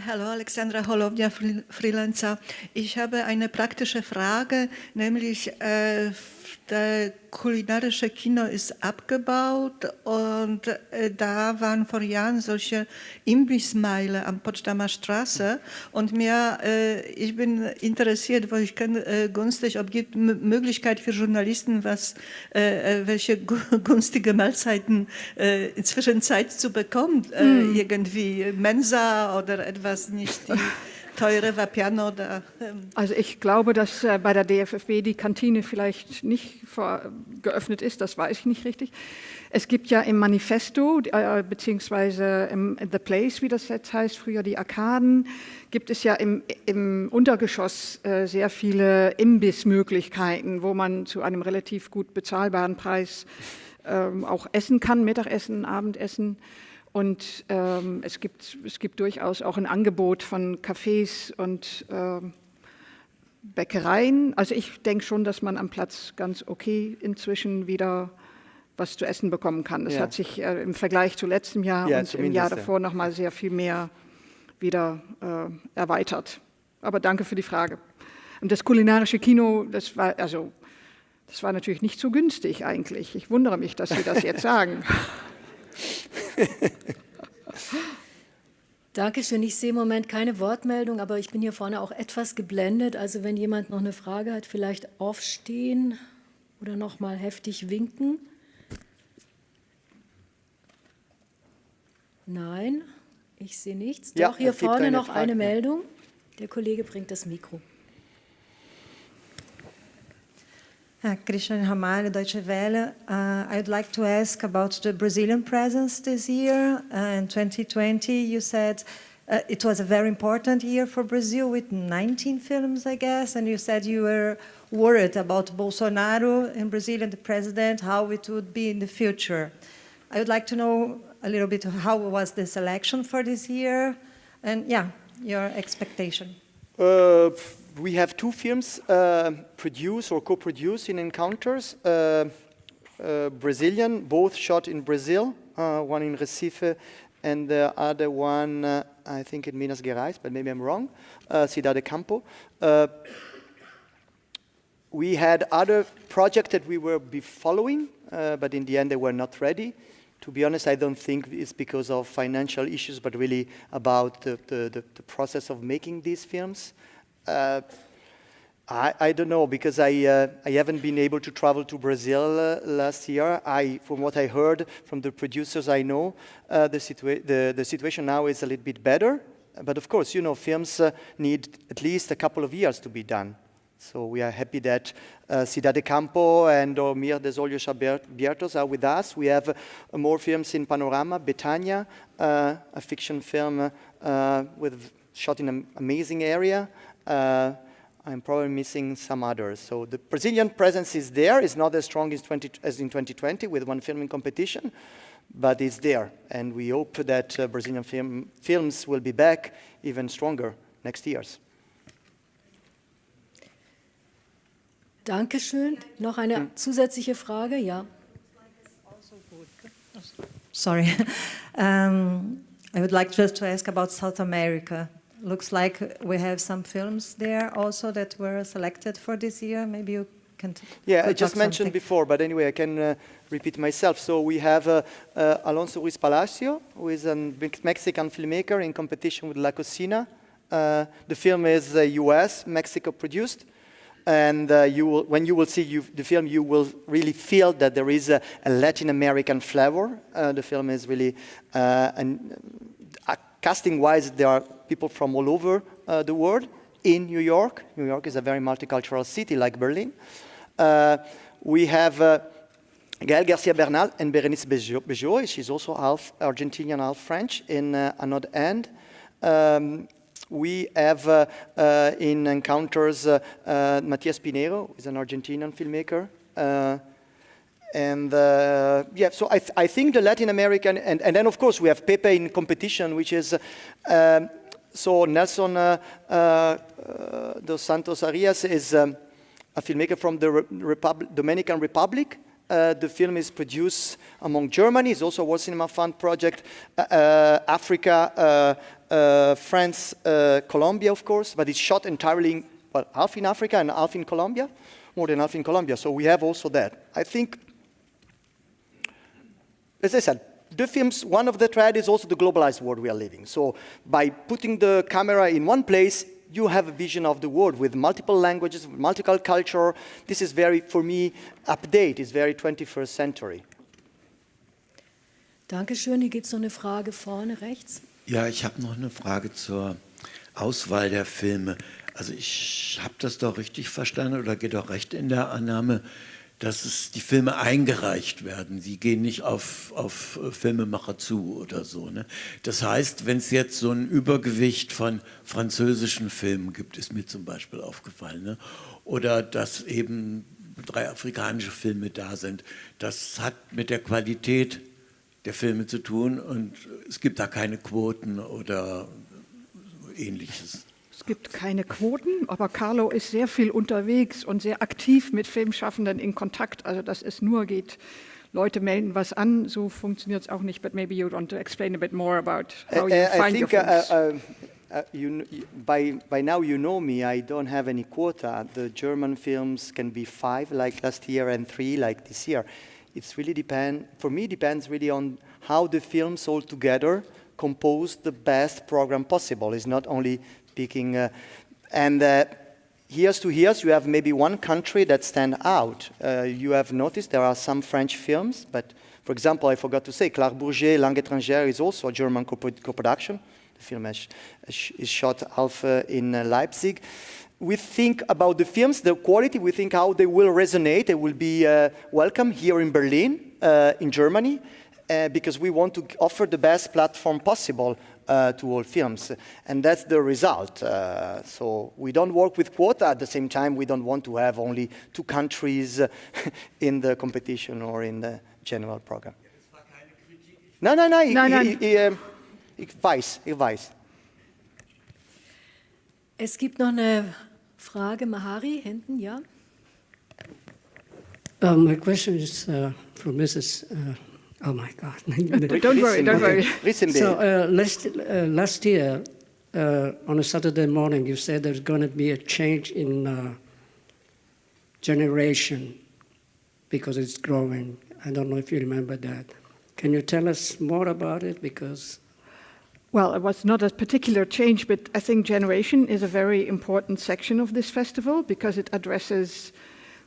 Hallo, Alexandra Holownia, Freelancer. Ich habe eine praktische Frage, nämlich das kulinarische Kino ist abgebaut und da waren vor Jahren solche Imbissmeile am Potsdamer Straße und ich bin interessiert, weil ich günstig, ob es gibt Möglichkeit für Journalisten, welche günstige Mahlzeiten inzwischen Zeit zu bekommen, irgendwie Mensa oder etwas nicht die teure Vapiano oder.
Also ich glaube, dass bei der DFFB die Kantine vielleicht nicht geöffnet ist, das weiß ich nicht richtig. Es gibt ja im Manifesto, beziehungsweise im The Place, wie das jetzt heißt, früher die Arkaden, gibt es ja im Untergeschoss sehr viele Imbissmöglichkeiten, wo man zu einem relativ gut bezahlbaren Preis auch essen kann, Mittagessen, Abendessen. Und es gibt durchaus auch ein Angebot von Cafés und Bäckereien. Also ich denke schon, dass man am Platz ganz okay inzwischen wieder was zu essen bekommen kann. Das hat sich im Vergleich zu letztem Jahr und im Jahr davor noch mal sehr viel mehr wieder erweitert. Aber danke für die Frage. Und das kulinarische Kino, das war natürlich nicht so günstig eigentlich. Ich wundere mich, dass Sie das jetzt sagen.
Dankeschön. Ich sehe im Moment keine Wortmeldung, aber ich bin hier vorne auch etwas geblendet. Also wenn jemand noch eine Frage hat, vielleicht aufstehen oder noch mal heftig winken. Nein, ich sehe nichts. Doch, hier vorne noch eine Meldung. Der Kollege bringt das Mikro.
Christian Ramalho, Deutsche Welle. I'd like to ask about the Brazilian presence this year. In 2020, you said it was a very important year for Brazil with 19 films, I guess, and you said you were worried about Bolsonaro in Brazil and the president, how it would be in the future. I would like to know a little bit how was the selection for this year, and your expectation.
We have 2 films produced or co-produced in Encounters, Brazilian, both shot in Brazil, one in Recife and the other one, I think in Minas Gerais, but maybe I'm wrong, Cidade Campo. We had other projects that we were following, but in the end they were not ready. To be honest, I don't think it's because of financial issues, but really about the process of making these films. I don't know, because I haven't been able to travel to Brazil last year. From what I heard from the producers I know, the situation now is a little bit better. But of course, films need at least a couple of years to be done. So we are happy that Cidade Campo and Mir des Olhos Abertos are with us. We have more films in Panorama, Betania, a fiction film shot in an amazing area. I'm probably missing some others. So the Brazilian presence is there. It's not as strong as in 2020 with one film in competition, but it's there. And we hope that Brazilian films will be back even stronger next years.
Dankeschön. Noch eine zusätzliche Frage? Ja.
Sorry. I would like just to ask about South America. Looks like we have some films there also that were selected for this year. Maybe you can.
Yeah, I just mentioned before, but anyway, I can repeat myself. So we have Alonso Ruiz Palacio, who is a Mexican filmmaker in competition with La Cocina. The film is US, Mexico produced. And when you will see the film, you will really feel that there is a Latin American flavor. The film is really, casting-wise, there are people from all over the world in New York. New York is a very multicultural city like Berlin. We have Gael Garcia Bernal and Berenice Bejo. She's also half Argentinian, half French in another end. We have in Encounters Matias Pinheiro, who is an Argentinian filmmaker. Yeah, so I think the Latin American, and then of course we have Pepe in competition, which is, so Nelson dos Santos Arias is a filmmaker from the Dominican Republic. The film is produced among Germany. It's also a World Cinema Fund project, Africa, France, Colombia, of course, but it's shot entirely, well, half in Africa and half in Colombia, more than half in Colombia. So we have also that. I think, as I said, the films, one of the thread is also the globalized world we are living. So by putting the camera in one place, you have a vision of the world with multiple languages, multiple culture. This is very, for me, update. It's very 21st century.
Dankeschön. Hier gibt es noch eine Frage vorne rechts.
Ja, ich habe noch eine Frage zur Auswahl der Filme. Also ich habe das doch richtig verstanden oder geht doch recht in der Annahme, dass die Filme eingereicht werden. Sie gehen nicht auf Filmemacher zu oder so. Ne? Das heißt, wenn es jetzt so ein Übergewicht von französischen Filmen gibt, ist mir zum Beispiel aufgefallen, ne? Oder dass eben 3 afrikanische Filme da sind, das hat mit der Qualität der Filme zu tun und es gibt da keine Quoten oder Ähnliches.
Es gibt keine Quoten, aber Carlo ist sehr viel unterwegs und sehr aktiv mit Filmschaffenden in Kontakt. Also dass es nur geht, Leute melden was an, so funktioniert es auch nicht. But maybe you want to explain a bit more about how you find your films.
By now you know me, I don't have any quota. The German films can be 5 like last year and 3 like this year. It's really for me depends really on how the films all together compose the best program possible. It's not only picking, years to years you have maybe one country that stand out. You have noticed there are some French films, but for example, I forgot to say, Claire Bourget, Langue étrangère is also a German co-production. The film is shot half in Leipzig. We think about the films, the quality, we think how they will resonate, they will be welcome here in Berlin, in Germany, because we want to offer the best platform possible to all films. And that's the result. So we don't work with quota. At the same time, we don't want to have only 2 countries in the competition or in the general program. No, ich weiß.
Es gibt noch eine Frage, Mahari, hinten, ja?
My question is from Mrs. Oh my God!
Don't worry.
So last year, on a Saturday morning, you said there's going to be a change in generation because it's growing. I don't know if you remember that. Can you tell us more about it? Because
well, it was not a particular change, but I think generation is a very important section of this festival because it addresses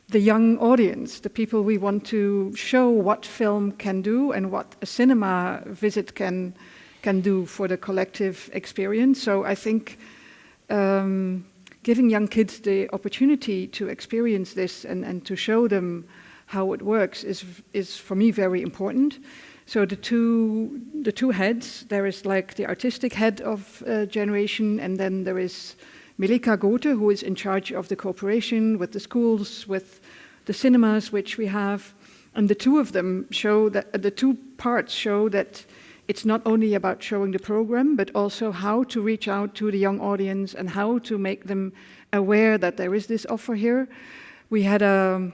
the young audience, the people we want to show what film can do and what a cinema visit can do for the collective experience. So I think giving young kids the opportunity to experience this and to show them how it works is for me very important. So the two heads, there is like the artistic head of generation, and then there is Melika Gothe, who is in charge of the cooperation with the schools, with the cinemas which we have. And the two of them show that, the two parts show that it's not only about showing the program, but also how to reach out to the young audience and how to make them aware that there is this offer here. We had a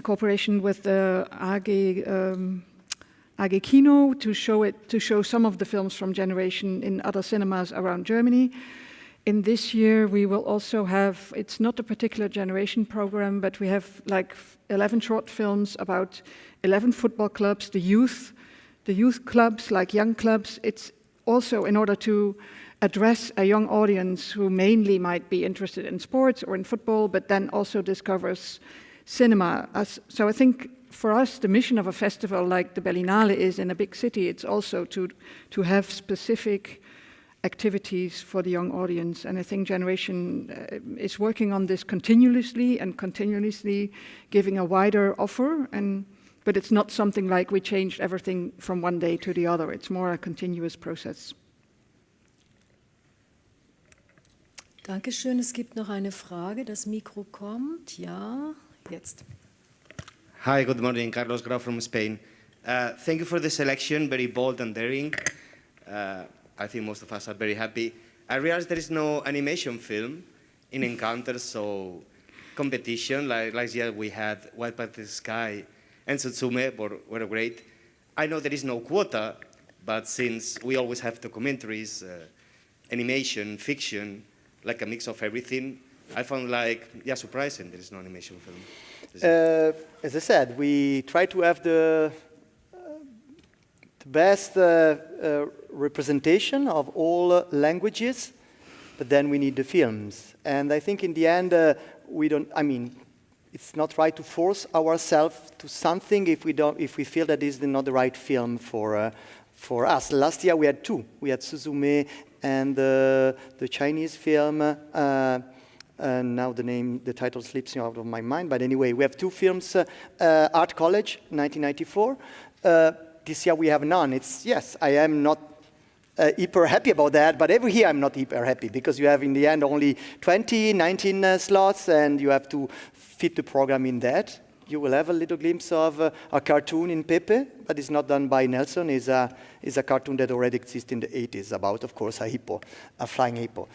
cooperation with the AG Kino to show some of the films from Generation in other cinemas around Germany. In this year, we will also have, it's not a particular Generation program, but we have like 11 short films about 11 football clubs, the youth clubs, like young clubs. It's also in order to address a young audience who mainly might be interested in sports or in football, but then also discovers cinema. So I think for us, the mission of a festival like the Berlinale is in a big city, it's also to have specific activities for the young audience. And I think Generation is working on this continuously giving a wider offer. But it's not something like we changed everything from one day to the other. It's more a continuous process.
Dankeschön. Es gibt noch eine Frage. Das Mikro kommt. Ja, jetzt.
Hi, good morning. Carlos Grau from Spain. Thank you for the selection, very bold and daring. I think most of us are very happy. I realized there is no animation film in Encounters, so competition. Like last year we had White Part of the Sky and Sutsume were great. I know there is no quota, but since we always have documentaries, animation, fiction, like a mix of everything, I found surprising there is no animation film.
As I said, we try to have the best representation of all languages, but then we need the films. And I think in the end, it's not right to force ourselves to something if we feel that is not the right film for us. Last year we had two. We had Suzume and the Chinese film. And now the title slips out of my mind. But anyway, we have two films, Art College, 1994. This year we have none. I am not hyper happy about that, but every year I'm not hyper happy because you have in the end only 19 slots and you have to fit the program in that. You will have a little glimpse of a cartoon in Pepe, but it's not done by Nelson. It's a cartoon that already exists in the 80s about, of course, a flying hippo.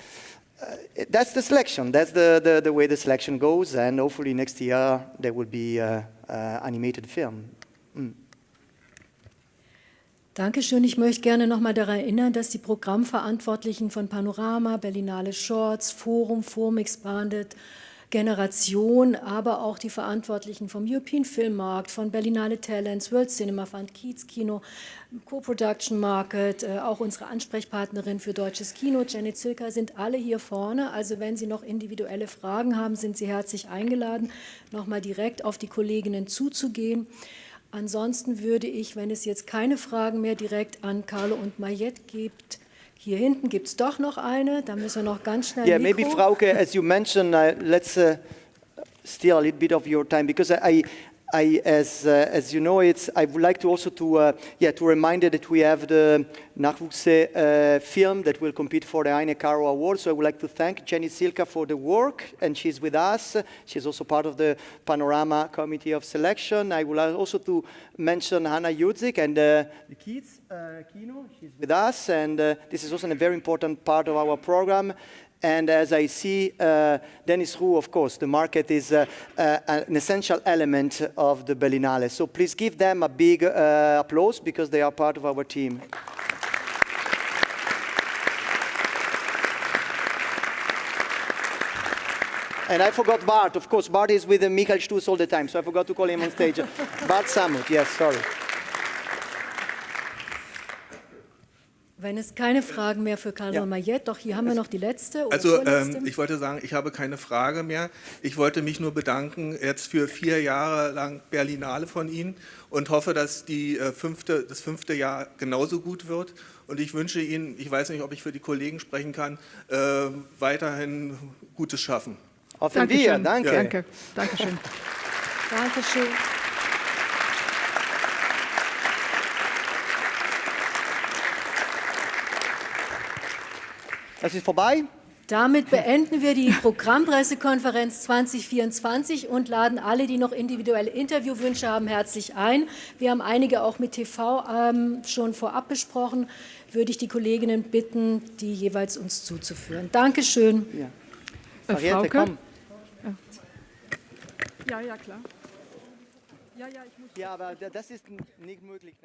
That's the selection. That's the way the selection goes, and hopefully next year there will be animated film.
Dankeschön. Ich möchte gerne noch mal daran erinnern, dass die Programmverantwortlichen von Panorama, Berlinale Shorts, Forum Expanded, Generation, aber auch die Verantwortlichen vom European Film Markt, von Berlinale Talents, World Cinema Fund, Kiez Kino, Co-Production Market, auch unsere Ansprechpartnerin für deutsches Kino, Jenny Zilker, sind alle hier vorne. Also wenn Sie noch individuelle Fragen haben, sind Sie herzlich eingeladen, nochmal direkt auf die Kolleginnen zuzugehen. Ansonsten würde ich, wenn es jetzt keine Fragen mehr direkt an Carlo und Mariette gibt, hier hinten gibt es doch noch eine, da müssen wir noch ganz schnell
Yeah, maybe Frauke, as you mentioned, let's steal a little bit of your time, because as you know, I would like to also to remind you that we have the Nachwuchse film that will compete for the Heine Caro Award. So I would like to thank Jenny Silka for the work, and she's with us. She's also part of the Panorama Committee of Selection. I would like also to mention Hanna Judzik and the Kiez Kino. She's with us, and this is also a very important part of our program. And as I see, Dennis Roux, of course, the market is an essential element of the Berlinale. So please give them a big applause because they are part of our team. And I forgot Bart. Of course, Bart is with Michael Stuss all the time, so I forgot to call him on stage. Bart Samut, yes, sorry.
Wenn es keine Fragen mehr für Carlo und Mariette, doch hier haben wir noch die letzte.
Also ich wollte sagen, ich habe keine Frage mehr. Ich wollte mich nur bedanken jetzt für 4 Jahre lang Berlinale von Ihnen und hoffe, dass das fünfte Jahr genauso gut wird. Und ich wünsche Ihnen, ich weiß nicht, ob ich für die Kollegen sprechen kann, weiterhin Gutes schaffen.
Hoffen wir, danke.
Danke. Dankeschön.
Dankeschön.
Das ist vorbei.
Damit beenden wir die Programmpressekonferenz 2024 und laden alle, die noch individuelle Interviewwünsche haben, herzlich ein. Wir haben einige auch mit TV schon vorab besprochen. Würde ich die Kolleginnen bitten, die jeweils uns zuzuführen. Dankeschön.
Ja. Mariette, komm.
Ja, klar.
Ja, aber das ist nicht möglich.